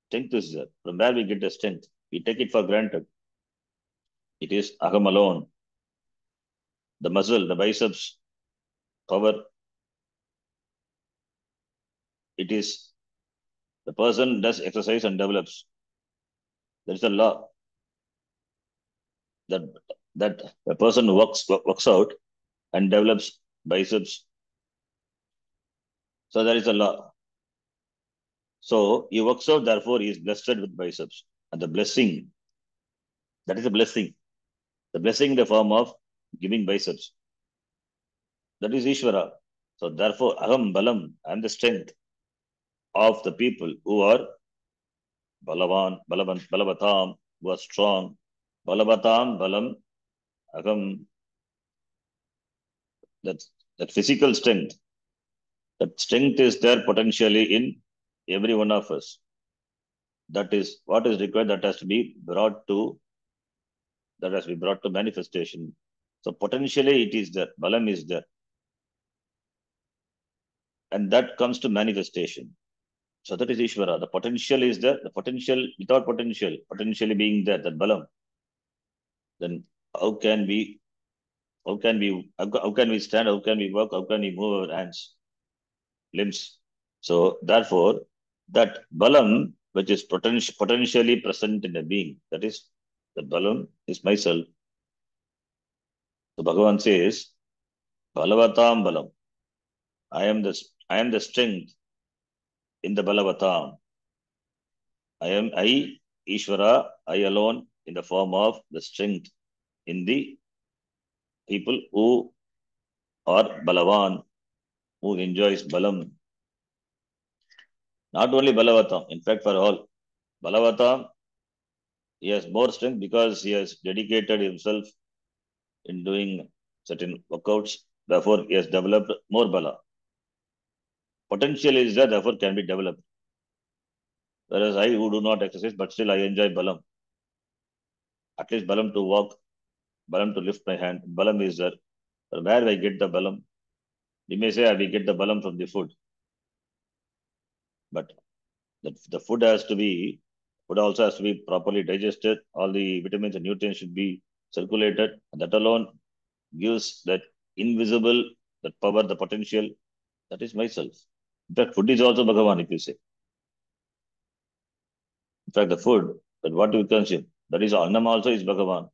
strength is there. From where we get the strength? We take it for granted. It is Aham alone. The muscle, the biceps, power. It is the person does exercise and develops. There is a law that a person works out and develops biceps. So there is a law. So he works out, therefore he is blessed with biceps. And the blessing, that is a blessing. The blessing in the form of giving biceps. That is Ishvara. So therefore, Aham Balam, I am the strength of the people who are Balavatam, who are strong. Balavatam, Balam, Aham, that physical strength. That strength is there potentially in every one of us. That is what is required, that has to be brought to manifestation. So potentially it is there. Balam is there. And that comes to manifestation. So that is Ishvara. The potential is there. The potential without potentially being there, that Balam. Then how can we stand? How can we walk? How can we move our hands, limbs? So therefore, that Balam, which is potentially present in a being, that is, the Balam is myself. So Bhagavan says, Balavatam Balam. I am the strength in the Balavatam. I, Ishvara, I alone, in the form of the strength in the people who are Balavan, who enjoys Balam. Not only Balavatam, in fact, for all. Balavatam, he has more strength because he has dedicated himself in doing certain workouts. Therefore, he has developed more Bala. Potential is there, therefore, can be developed. Whereas I, who do not exercise, but still I enjoy Balam. At least Balam to walk, balam to lift my hand. Balam is there. But where I get the balam? We may say we get the balam from the food. But the food also has to be properly digested. All the vitamins and nutrients should be circulated. And that alone gives that invisible, that power, the potential. That is myself. In fact, food is also Bhagavan, if you say. In fact, the food, that what you consume, that is Annam also is Bhagavan.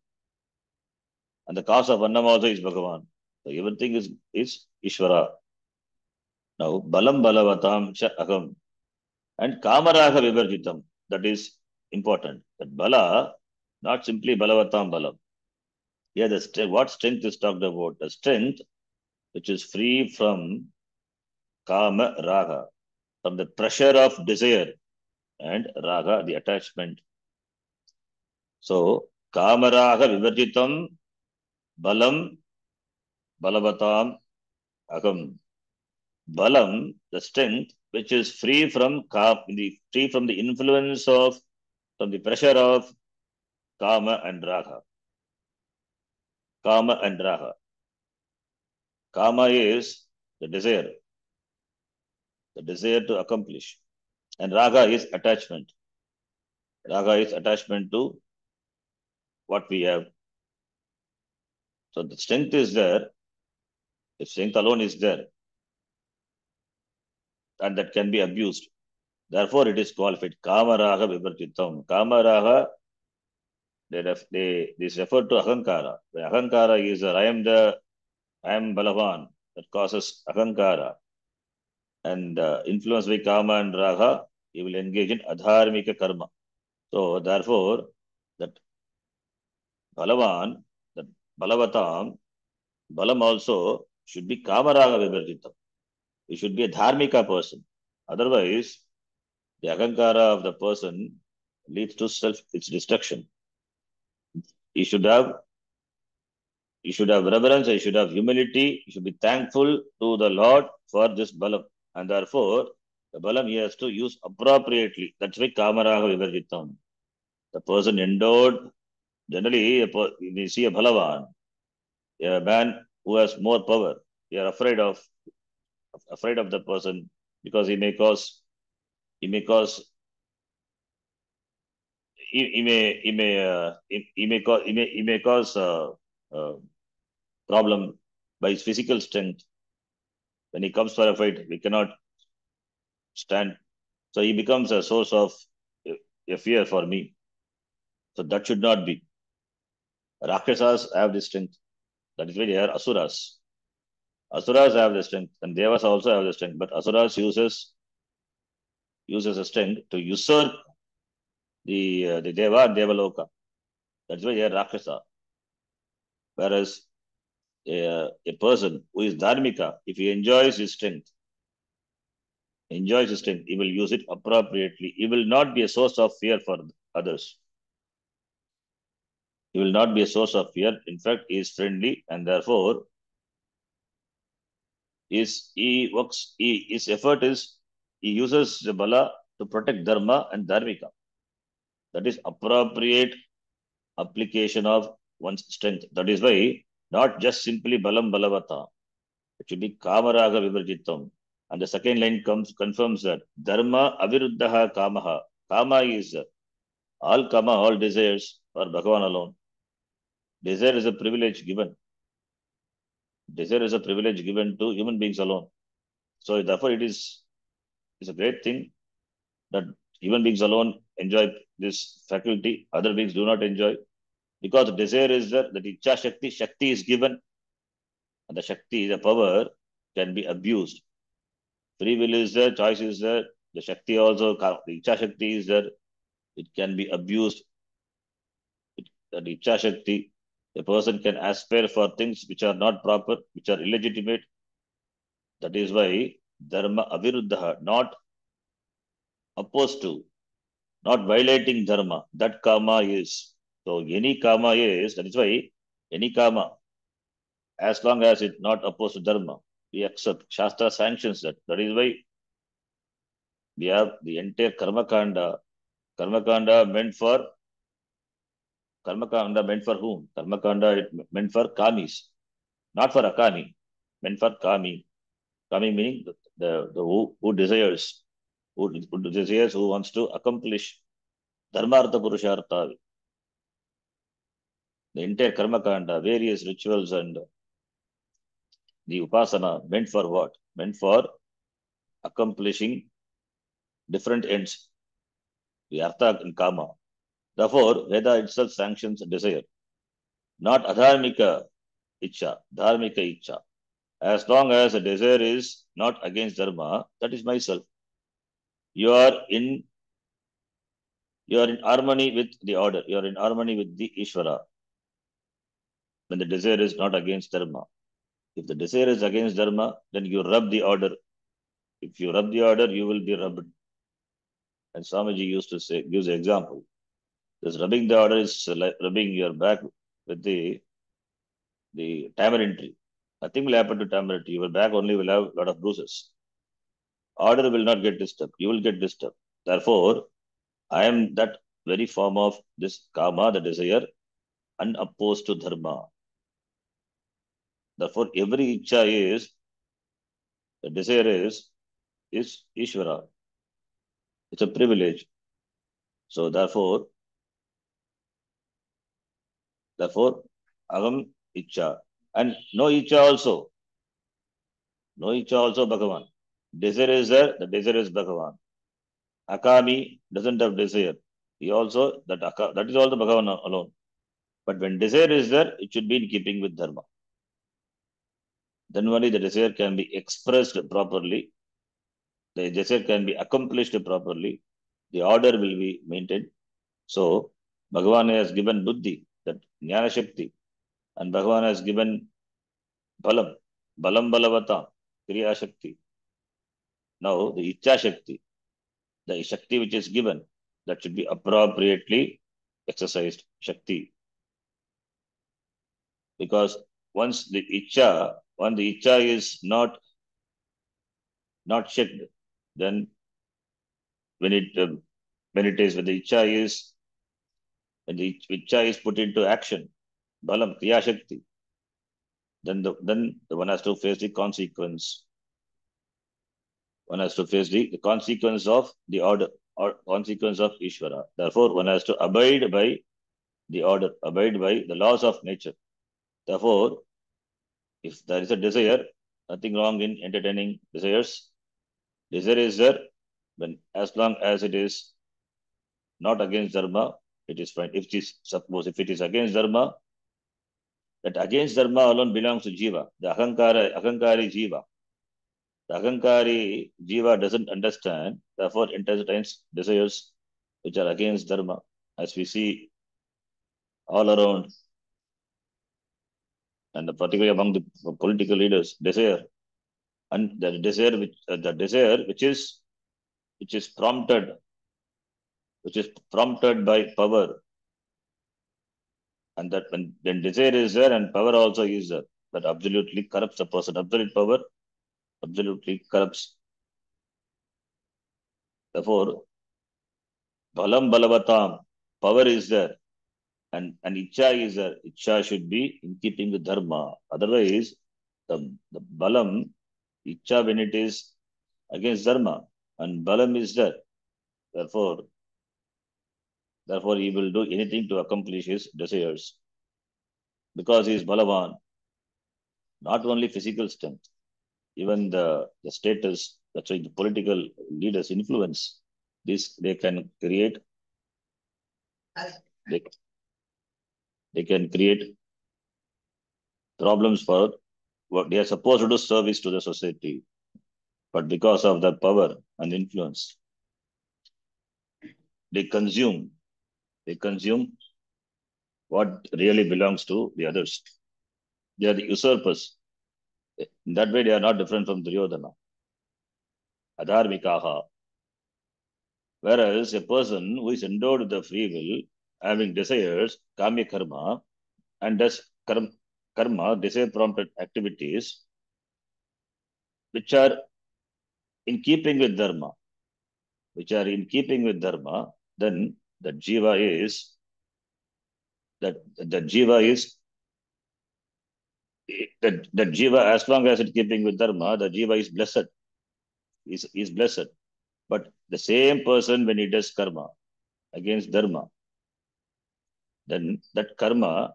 And the cause of Annam also is Bhagavan. So everything is Ishvara. Now, Balam Balavatam Cha Aham and Kamaraga Vivarjitam. That is important. That Bala, not simply Balavatam Balam. Here, what strength is talked about? The strength which is free from Kama Raga, from the pressure of desire and Raga, the attachment. So, Kamaraga Vivarjitam Balam Balavatam Aham. Balam, the strength, which is free from the influence of, from the pressure of Kama and Raga. Kama and Raga. Kama is the desire to accomplish. And Raga is attachment. Raga is attachment to what we have. So the strength is there. The strength alone is there. And that can be abused. Therefore, it is qualified. Kama Raga Vivarjitam. Kama Raga, this refer to Ahankara. The Ahankara is I am Balavan. That causes Ahankara. And influenced by Kama and Raga, he will engage in Adharmika Karma. So, therefore, that Balavan, that Balavatam, Balam also should be Kama Raga Vivarjitam. He should be a Dharmika person. Otherwise, the Ahankara of the person leads to its destruction. He should have reverence, he should have humility, he should be thankful to the Lord for this Balam. And therefore, the Balam he has to use appropriately. That's why Kamaraga Vivarjitam. The person endowed, generally, we see a Balavan, a man who has more power. We are afraid of the person because he may cause problem by his physical strength. When he comes for a fight, we cannot stand. So he becomes a source of a fear for me. So that should not be. Rakshasas have this strength. That is why they are Asuras. Asuras have the strength, and Devas also have the strength. But Asuras uses a strength to usurp the Deva and Devaloka. That's why they are Rakshasa. Whereas a person who is Dharmika, if he enjoys his strength, he will use it appropriately. He will not be a source of fear for others. He will not be a source of fear. In fact, he is friendly, and therefore, his effort is, he uses the Bala to protect Dharma and Dharmika. That is appropriate application of one's strength. That is why not just simply Balam Balavata. It should be Kamaraga Vivarjitam. And the second line confirms that Dharma Aviruddhaha Kamaha. Kama is all Kama, all desires for Bhagavan alone. Desire is a privilege given. Desire is a privilege given to human beings alone. So therefore it's a great thing that human beings alone enjoy this faculty. Other beings do not enjoy. Because desire is there, that Ichcha Shakti is given. And the Shakti, the power, can be abused. Free will is there, choice is there. The Shakti also, the Ichcha Shakti is there. It can be abused. The Ichcha Shakti, the person can aspire for things which are not proper, which are illegitimate. That is why Dharma Aviruddha, not opposed to, not violating Dharma. That Kama is. So any Kama is, that is why any Kama, as long as it's not opposed to Dharma, we accept. Shastra sanctions that. That is why we have the entire Karma Kanda meant for Karma kanda meant for whom? Karma kanda it meant for kamis, not for akami. Meant for kami. Kami meaning the who desires, who desires, who wants to accomplish dharmartha purushartha. The entire karma kanda, various rituals and the upasana meant for what? Meant for accomplishing different ends. The artha and kama. Therefore, Veda itself sanctions desire, not adharmika icha, dharmika icha. As long as a desire is not against dharma, that is myself. You are in harmony with the order. You are in harmony with the Ishvara. When the desire is not against dharma. If the desire is against dharma, then you rub the order. If you rub the order, you will be rubbed. And Swamiji used to say, gives an example. This rubbing the order is like rubbing your back with the tamarind tree. Nothing will happen to tamarind tree. Your back only will have a lot of bruises. Order will not get disturbed. You will get disturbed. Therefore, I am that very form of this kama, the desire, unopposed to dharma. Therefore, every icha is, the desire is Ishvara. It's a privilege. So therefore, aham icha. And no icha also. No icha also Bhagavan. Desire is there, the desire is Bhagavan. Akami doesn't have desire. He also, that is all the Bhagavan alone. But when desire is there, it should be in keeping with dharma. Then only the desire can be expressed properly. The desire can be accomplished properly. The order will be maintained. So, Bhagavan has given buddhi, that jnana shakti, and Bhagavan has given balam, balavata, kriya shakti. Now, the icha shakti, the shakti which is given, that should be appropriately exercised shakti. Because once the icha is not checked, then when the icha is put into action, balam, kriya shakti, then the one has to face the consequence. One has to face the consequence of the order or consequence of Ishvara. Therefore, one has to abide by the order, abide by the laws of nature. Therefore, if there is a desire, nothing wrong in entertaining desires. Desire is there, when as long as it is not against dharma, it is fine. If it is against dharma, that against dharma alone belongs to jiva, the ahankari jiva. The ahankari jiva doesn't understand, therefore entertains desires which are against dharma, as we see all around, and particularly among the political leaders, desire, and the desire which is prompted by power, and that when desire is there and power also is there, that absolutely corrupts a person. Absolute power absolutely corrupts. Therefore, balam balavatam, power is there, and icha is there. Icha should be in keeping with dharma. Otherwise, the balam, icha when it is against dharma, and balam is there. Therefore, he will do anything to accomplish his desires. Because he is balavan, not only physical strength, even the status, that's why the political leaders influence this, they can create problems for what they are supposed to do, service to the society. But because of their power and influence, they consume what really belongs to the others. They are the usurpers. In that way, they are not different from Duryodhana. Adharmikaha. Whereas a person who is endowed with the free will, having desires, kamya karma, and does karma, desire prompted activities, which are in keeping with dharma, then the jiva is that jiva is that jiva, as long as it's keeping with dharma, the jiva is blessed, is blessed. But the same person, when he does karma against dharma, then that karma,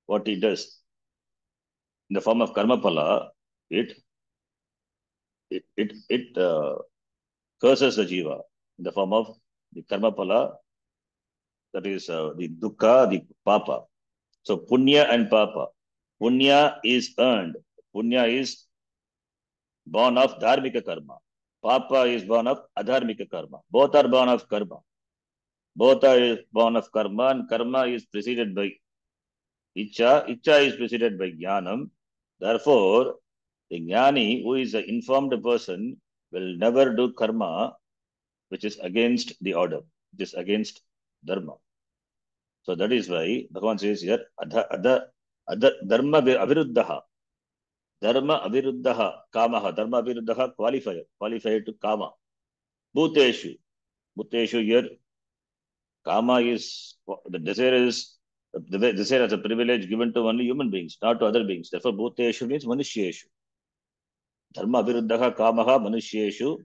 what he does in the form of karma pala, it curses the jiva in the form of the karma pala, that is the dukkha, the papa. So punya and papa. Punya is earned. Punya is born of dharmika karma. Papa is born of adharmika karma. Both are born of karma. Both are born of karma, and karma is preceded by Icha. Icha is preceded by Jnanam. Therefore, the Jnani, who is an informed person, will never do karma which is against the order, which is against dharma. So that is why Bhagavan says here, dharma aviruddhaha. Dharma aviruddhaha, kamaha. Dharma aviruddhaha, qualifier to kama. Bhuteshu. Bhuteshu here, kama is, the desire is, the desire as a privilege given to only human beings, not to other beings. Therefore, bhuteshu means manushyeshu. Dharma aviruddhaha, kamaha, manushyeshu.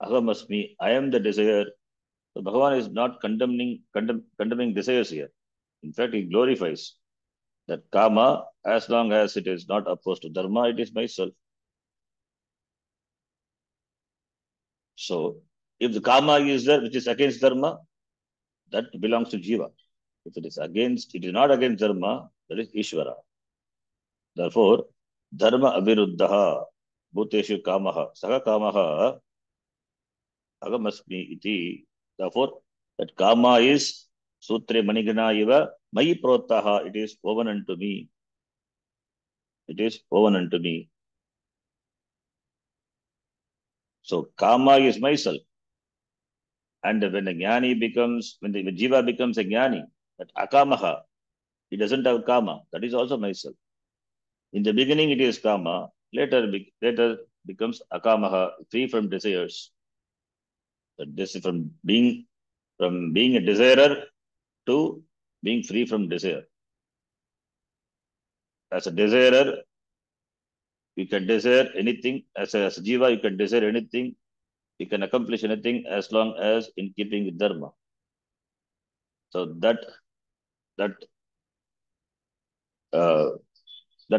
Ahamasmi. I am the desire. So Bhagavan is not condemning desires here. In fact, he glorifies that kama, as long as it is not opposed to dharma, it is myself. So, if the kama is there, which is against dharma, that belongs to jiva. If it is not against dharma, that is Ishvara. Therefore, dharma aviruddhaha, bhuteshu kamaha, saha kamaha, agamasmi iti. Therefore, that kama is sutre manigana iva, mayi protaha, it is woven unto me. It is woven unto me. So, kama is myself. And when a jnani becomes, when the jiva becomes a jnani, that akamaha, he doesn't have kama, that is also myself. In the beginning, it is kama, later becomes akamaha, free from desires. This is from being a desirer to being free from desire. As a desirer, you can desire anything. As a jiva, you can desire anything. You can accomplish anything as long as in keeping with dharma. So that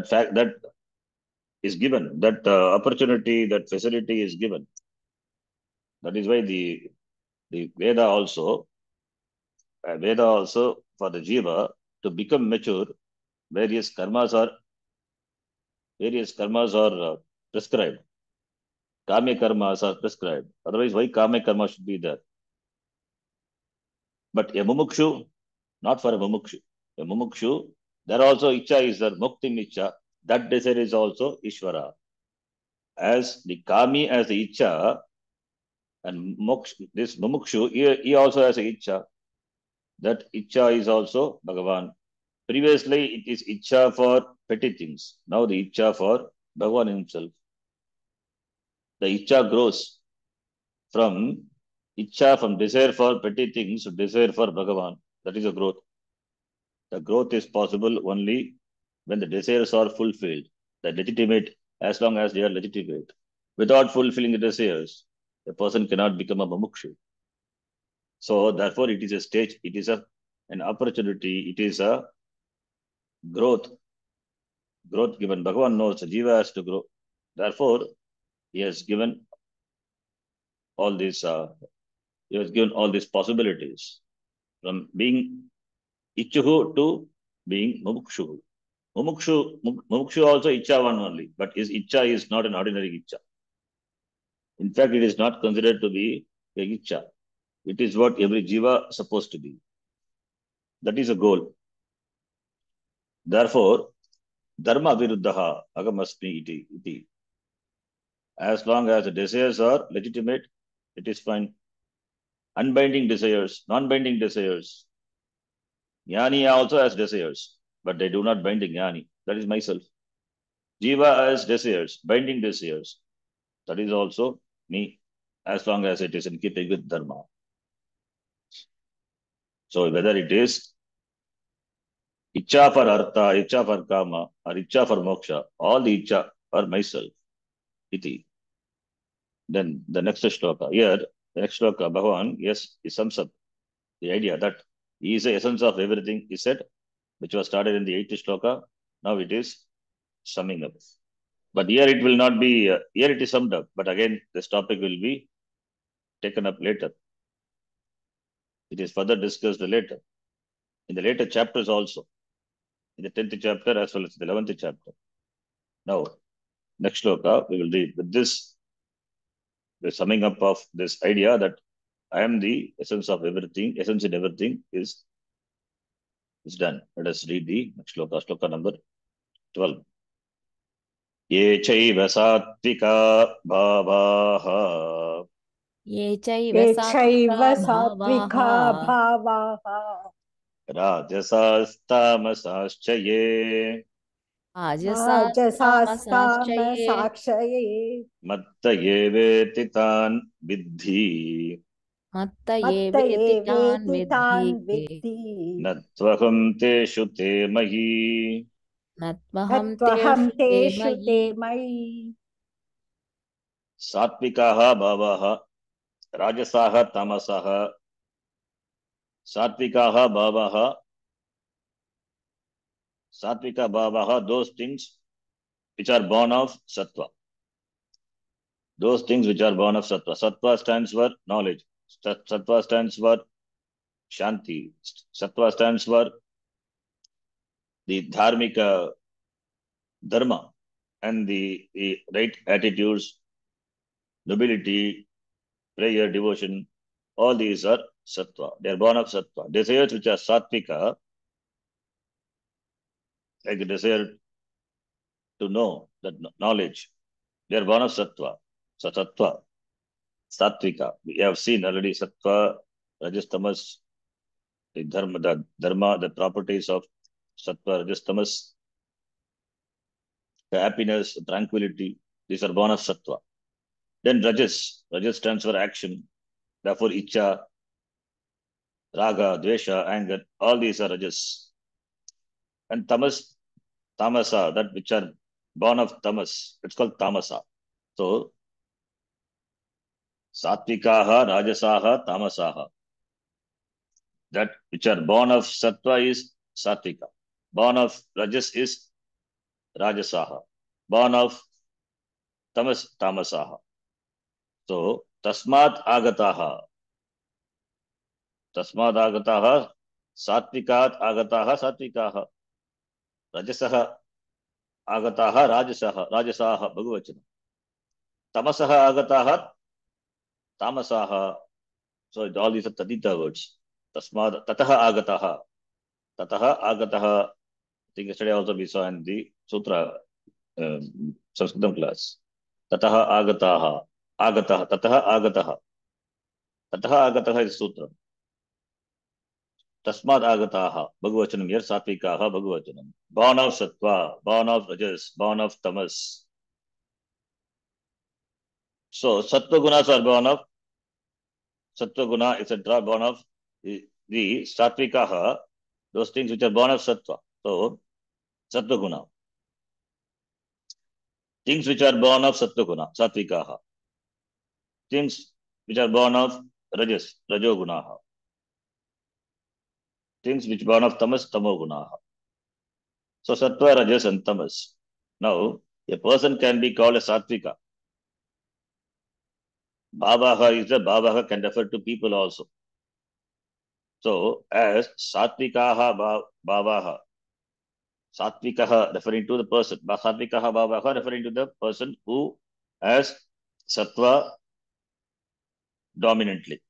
fact, that is given, that opportunity, that facility is given. That is why the Veda also for the jiva to become mature, various karmas are prescribed. Kame karmas are prescribed. Otherwise, why kame karma should be there? But a mumukshu, not for a mumukshu. A mumukshu, there also icha is there, muktim icha. That desire is also Ishvara. As the kami as the icha, and this mumukshu, he also has a icha. That icha is also Bhagavan. Previously, it is icha for petty things. Now the icha for Bhagavan himself. The icha grows from desire for petty things to desire for Bhagavan. That is a growth. The growth is possible only when the desires are fulfilled. The legitimate, as long as they are legitimate. Without fulfilling the desires, a person cannot become a mumukshu. So therefore, it is a stage, it is an opportunity, it is a growth given. Bhagavan knows the jiva has to grow. Therefore, he has given all these possibilities from being ichuhu to being mumukshu. Mumukshu also icha one only, but his icha is not an ordinary icha. In fact, it is not considered to be a icha. It is what every jiva is supposed to be. That is a goal. Therefore, dharma aviruddhaha agamasmi iti. As long as the desires are legitimate, it is fine. Unbinding desires, non-binding desires. Jnani also has desires, but they do not bind the jnani. That is myself. Jiva has desires, binding desires. That is also me, as long as it is in keeping with dharma. So whether it is Icha for artha, icha for kama, or icha for moksha. All the icha are myself. Iti. Then the next shloka. Here, the next shloka, Bhagavan, yes, he sums up the idea that he is the essence of everything, he said, which was started in the 8th shloka. Now it is summing up. But here it will not be, here it is summed up. But again, this topic will be taken up later. It is further discussed later. In the later chapters also. In the 10th chapter as well as the 11th chapter. Now, next shloka, we will read. With this, the summing up of this idea that I am the essence of everything, essence in everything is done. Let us read the next shloka, shloka number 12. Ye chaiva sattvika bhavaha ये चैव ये सात्विका चैव भावाः सात्विका भावाः rajasastamasascha ye राजसास्तामसाश्चये राजसास्तामसाक्षये matta yeveti tan viddhi मत्त मत्त एवेति तान् एवेति विद्धि तान् विद्धि natvaham teshu te mahi. न त्वहं तत्त्वहं तेषु ते तेषु ते मयि मयि Satvikaha bhavaha rajasaha tamasaha. Satvikaha bhavaha, satvika bhavaha, those things which are born of sattva. Those things which are born of sattva. Sattva stands for knowledge. Sattva stands for shanti. Sattva stands for the dharmika dharma and the right attitudes, nobility, prayer, devotion. All these are sattva. They are born of sattva. Desires which are sattvika, like the desire to know, that knowledge, they are born of sattva. So sattva, sattvika. We have seen already sattva, rajas, tamas, the dharma, the properties of sattva, rajas, tamas, the happiness, the tranquility. These are born of sattva. Then rajas. Rajas stands for action. Therefore, icha, raga, dvesha, anger. All these are rajas. And tamas, tamasa, that which are born of tamas. It's called tamasa. So, satvikaha, rajasaha, tamasaha. That which are born of sattva is sattvika. Born of rajas is rajasaha. Born of tamas, tamasaha. So, tasmat agataha. Tasmat agataha, satvikat agataha, satvikaha. Rajasaha agataha, rajasaha, Bhagavachana. Tamasaha agataha, tamasaha. So all these are tadita words. Tasmad, tataha agataha. Tataha agataha. I think yesterday also we saw in the Sutra Sanskritam class. Tataha agataha. Agataha. Tataha agataha. Tataha agataha is Sutra. Tasmad agataha. Bhagavachanam here. Satvikaha. Bhagavachanam. Born of sattva. Born of rajas. Born of tamas. So sattva gunas are born of sattva guna, etc. born of the satvikaha, those things which are born of sattva. So sattva guna. Things which are born of sattva guna, satvikaha. Things which are born of rajas, rajogunaha. Things which are born of tamas, tamogunaha. So sattva, rajas and tamas. Now, a person can be called a sattvika. Bhavaha is a bhavaha can refer to people also. So, as satvikaha bhavaha, satvikaha referring to the person, satvikaha bhavaha referring to the person who has sattva dominantly,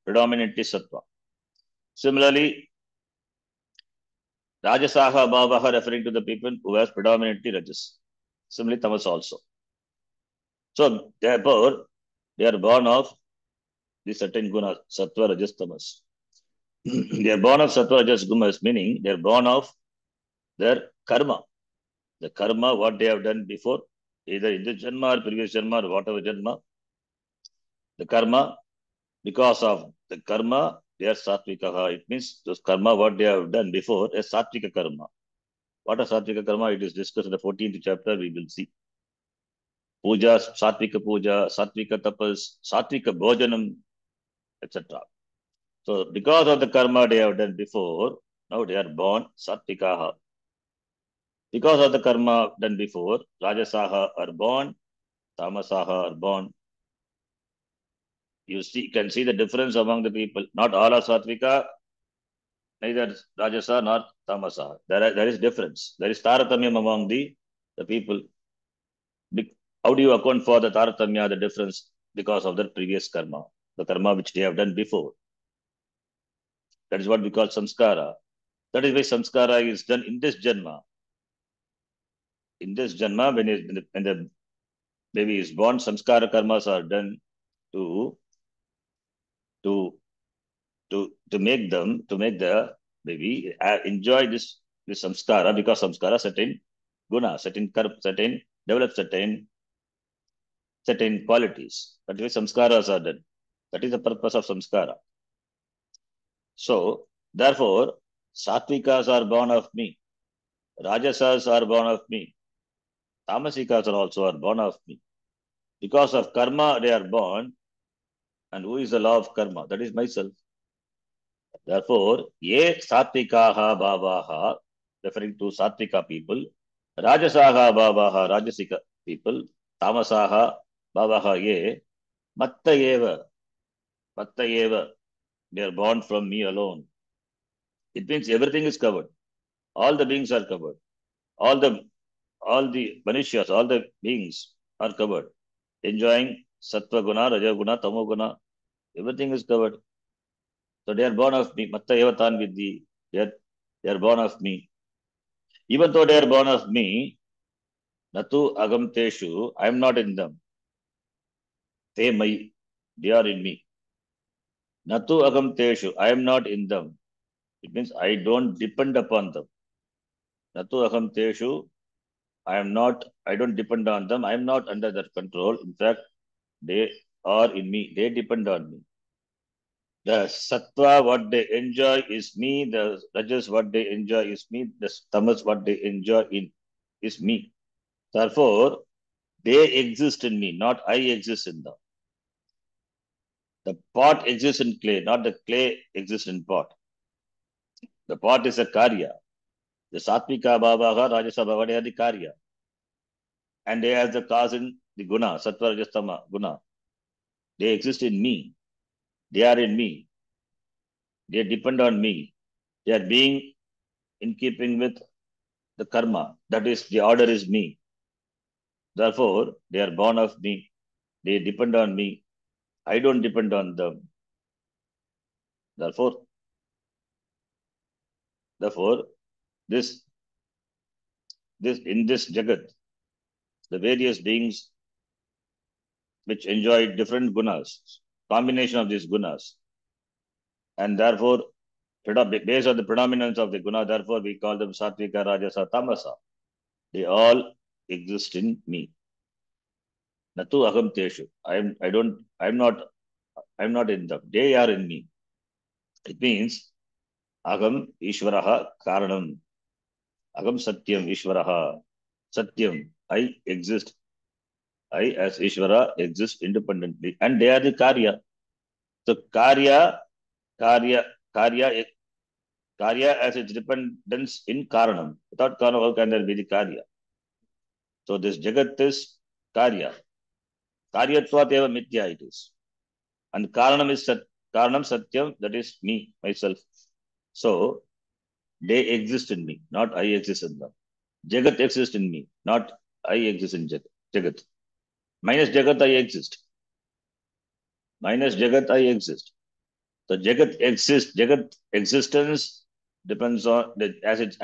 predominantly sattva. Similarly, rajasaha bhavaha referring to the people who has predominantly rajas. Similarly, tamas also. So, therefore, they are born of the certain gunas, sattva, rajas, tamas. They are born of sattva, rajas, gunas, meaning they are born of their karma. The karma, what they have done before, either in this janma or previous janma or whatever janma, the karma, because of the karma, they are Satvikaha. It means those karma, what they have done before, is Satvika karma. What is Satvika karma? It is discussed in the 14th chapter. We will see. Puja, Satvika tapas, Satvika bhojanam, etc. So, because of the karma they have done before, now they are born Satvikaha. Because of the karma done before, Rajasaha are born, Tamasaha are born. You can see the difference among the people. Not all are Satvika, neither Rajasa nor Tamasa. There is difference. There is Taratamyam among the people. How do you account for the Taratamya, the difference? Because of the previous karma, the karma which they have done before. That is what we call samskara. That is why samskara is done in this janma. In this janma, when the baby is born, samskara karmas are done to make the baby enjoy this samskara, because samskara certain guna, certain develop certain qualities. That is why samskaras are done. That is the purpose of samskara. So, therefore, Satvikas are born of me. Rajasas are born of me. Tamasikas are also born of me. Because of karma, they are born. And who is the law of karma? That is myself. Therefore, ye Satvikaha bhavaha, referring to Satvika people, Rajasaha bhavaha, Rajasika people, Tamasaha bhavaha ye, Mattayeva, they are born from me alone. It means everything is covered. All the beings are covered. All the Manishyas, all the beings are covered. Enjoying Sattva Guna, Raja Guna, Tamo Guna, everything is covered. So they are born of me. Matta Evatan Vidhi. They are born of me. Even though they are born of me, Natu Agam Teshu, I am not in them. Te Mai, they are in me. Natu Agam Teshu, I am not in them. It means I don't depend upon them. Natu Agam Teshu, I don't depend on them. I am not under their control. In fact, they are in me. They depend on me. The sattva, what they enjoy is me. The rajas, what they enjoy is me. The tamas, what they enjoy is me. Therefore, they exist in me, not I exist in them. The pot exists in clay, not the clay exists in pot. The pot is a karya. The Satvika Bhavaha, Rajasa Bhava, they are the karya. And they have the cause in the guna, sattva, rajastama, guna. They exist in me. They are in me. They depend on me. They are being in keeping with the karma. That is, the order is me. Therefore, they are born of me. They depend on me. I don't depend on them. Therefore, this in this Jagat, the various beings which enjoy different gunas, combination of these gunas, and therefore, based on the predominance of the guna, therefore we call them Satvika, Rajasa, Tamasa. They all exist in me. Natu aham teshu. I'm not in them. They are in me. It means aham Ishvaraha Karanam. Aham Satyam Ishvaraha. Satyam. I exist. I as Ishvara exist independently. And they are the Karya. So Karya as its dependence in Karanam. Without Karanam, how can there be the Karya? So this Jagat is Karya. Karyatvat eva mitya it is. And Karanam is Karanam Satyam, that is me, myself. So they exist in me, not I exist in them. Jagat exists in me, not I exist in Jagat. Minus Jagat, I exist. Minus Jagat, I exist. So Jagat exists. Jagat existence depends on as its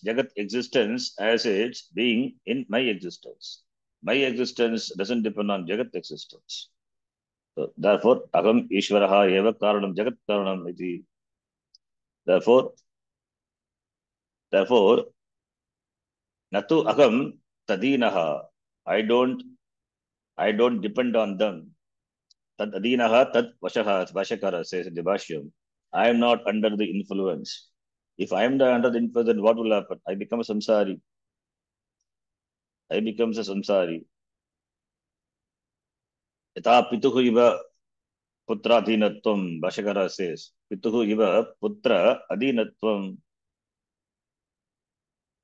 Jagat existence as its being in my existence. My existence doesn't depend on Jagat existence. So therefore, Aham Ishvaraha eva Karanam Jagat Karanam iti. Therefore, Natu Aham Tadinaha. I don't depend on them. Tad Adinaha Tad Vashaha Vashakara says in the Bhashyam. I am not under the influence. If I am under the influence, then what will happen? I become a samsari. I becomes a samsari. Yatha pituhu iva putra adhinatvam, Bhashakara says. Pituhu iva putra adhinatvam.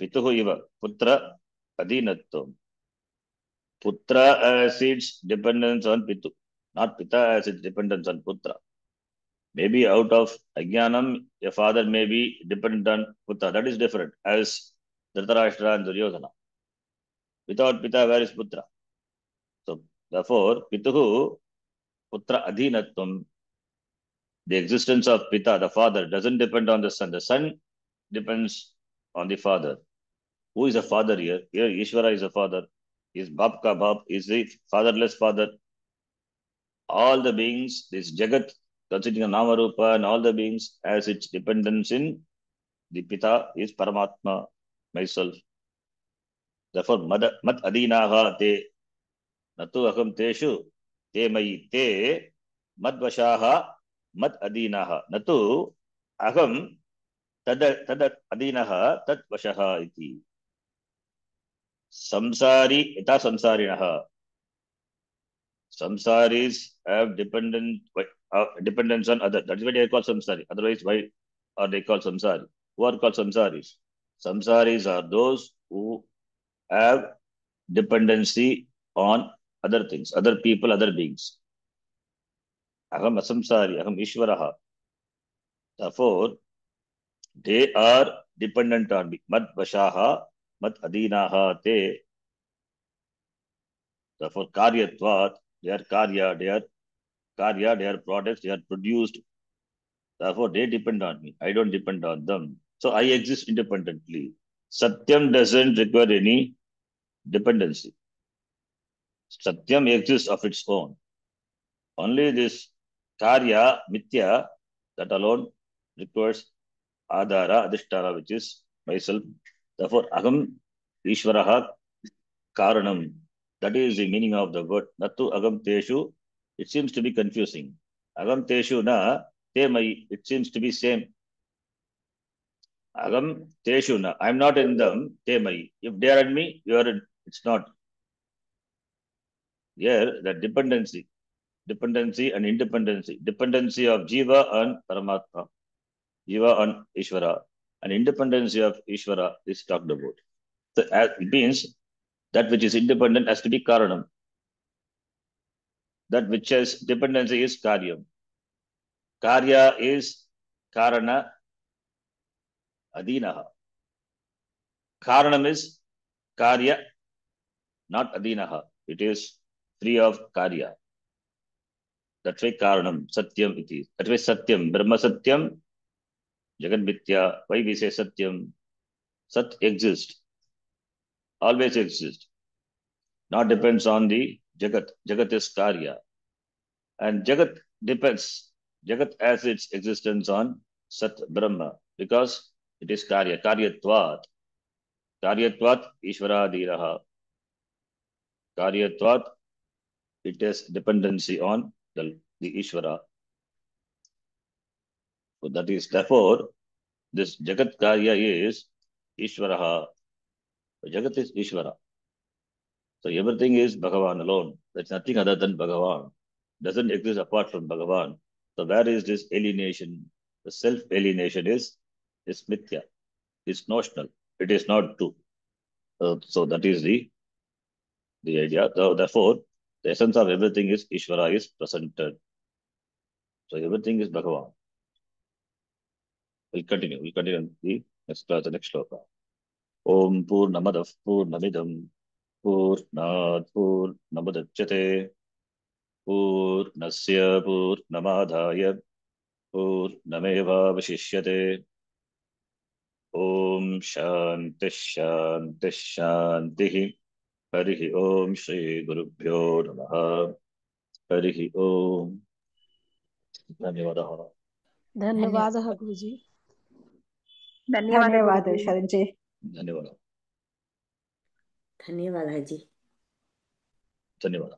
Pituhu iva putra adhinatvam. Putra as its dependence on Pitu, not Pita as its dependence on Putra. Maybe out of Ajnanam, a father may be dependent on Putra. That is different, as Dhritarashtra and Duryodhana. Without Pita, where is Putra? So, therefore, Pituhu, Putra Adhinatvam, the existence of Pita, the father, doesn't depend on the son. The son depends on the father. Who is a father here? Here, Ishvara is a father. Is Bab Ka Bab, is the fatherless father. All the beings, this Jagat, considering Nama Rupa and all the beings, as its dependence in the Pita is Paramatma, myself. Therefore, Mat Adinaha te, Natu Aham Teshu, te Mayi te, Mad Vashaha, Mat Adinaha, Natu Aham Tad Adinaha, Tad Vashaha iti. Samsari, Ita Samsarinaha. Samsaris have dependence on other. That is why they are called samsari. Otherwise, why are they called samsari? Who are called samsaris? Samsaris are those who have dependency on other things, other people, other beings. Aham asamsari, aham ishvaraha. Therefore, they are dependent on me. Mad vashaha, mad adinaha te. Therefore, karyatvat, they are karya, they are products, they are produced. Therefore, they depend on me. I don't depend on them. So I exist independently. Satyam doesn't require any dependency. Satyam exists of its own. Only this karya, mithya, that alone requires adhara, adhishtara, which is myself. Therefore, aham ishvaraha karanam. That is the meaning of the word. Natu agam teshu. It seems to be confusing. Agam teshu na te mai. It seems to be same. Agam teshu na. I'm not in them. Te mai. If they are in me, you are in. It's not. Here, the dependency and independency. Dependency of Jiva and Paramatma. Jiva and Ishvara. And independency of Ishvara is talked about. So, it means that which is independent has to be Karanam. That which has dependency is Karyam. Karya is Karana Adinaha. Karanam is Karya, not Adinaha. It is free of Karya. That's why Karanam, Satyam it is. That's why Satyam, Brahma Satyam, Jagat Mithya. Why we say Satyam? Sat exists, always exists. Not depends on the Jagat. Jagat is Karya. And Jagat depends. Jagat has its existence on Sat Brahma because it is Karya. Karyatvat. Karyatvat Ishvaradiraha. Karyatvat, it has dependency on the Ishvara. So that is, therefore, this Jagat Karya is Ishvaraha. Jagat is Ishvara. So everything is Bhagavan alone. There's nothing other than Bhagavan. Doesn't exist apart from Bhagavan. So where is this alienation? The self-alienation is mithya. It's notional. It is not true. So that is the idea. So therefore, the essence of everything is Ishvara is presented. So everything is Bhagavan. We'll continue the next class, the next shloka. Om Purnamadav Purnamidam Purnat Purnamudachyate Purnasya Purnamadhaya Purnamevavashishyate. Om Shanti Shanti Shanti. Harihi Om Shri Gurubhyo Namaha. Harihi Om. Dhanyavadaha. धन्यवादः गुरुजी धन्यवाद धन्यवादः शरण्जी धन्यवाद. ಧನ್ಯವಾದ ಅಜ್ಜಿ. धन्यवाद.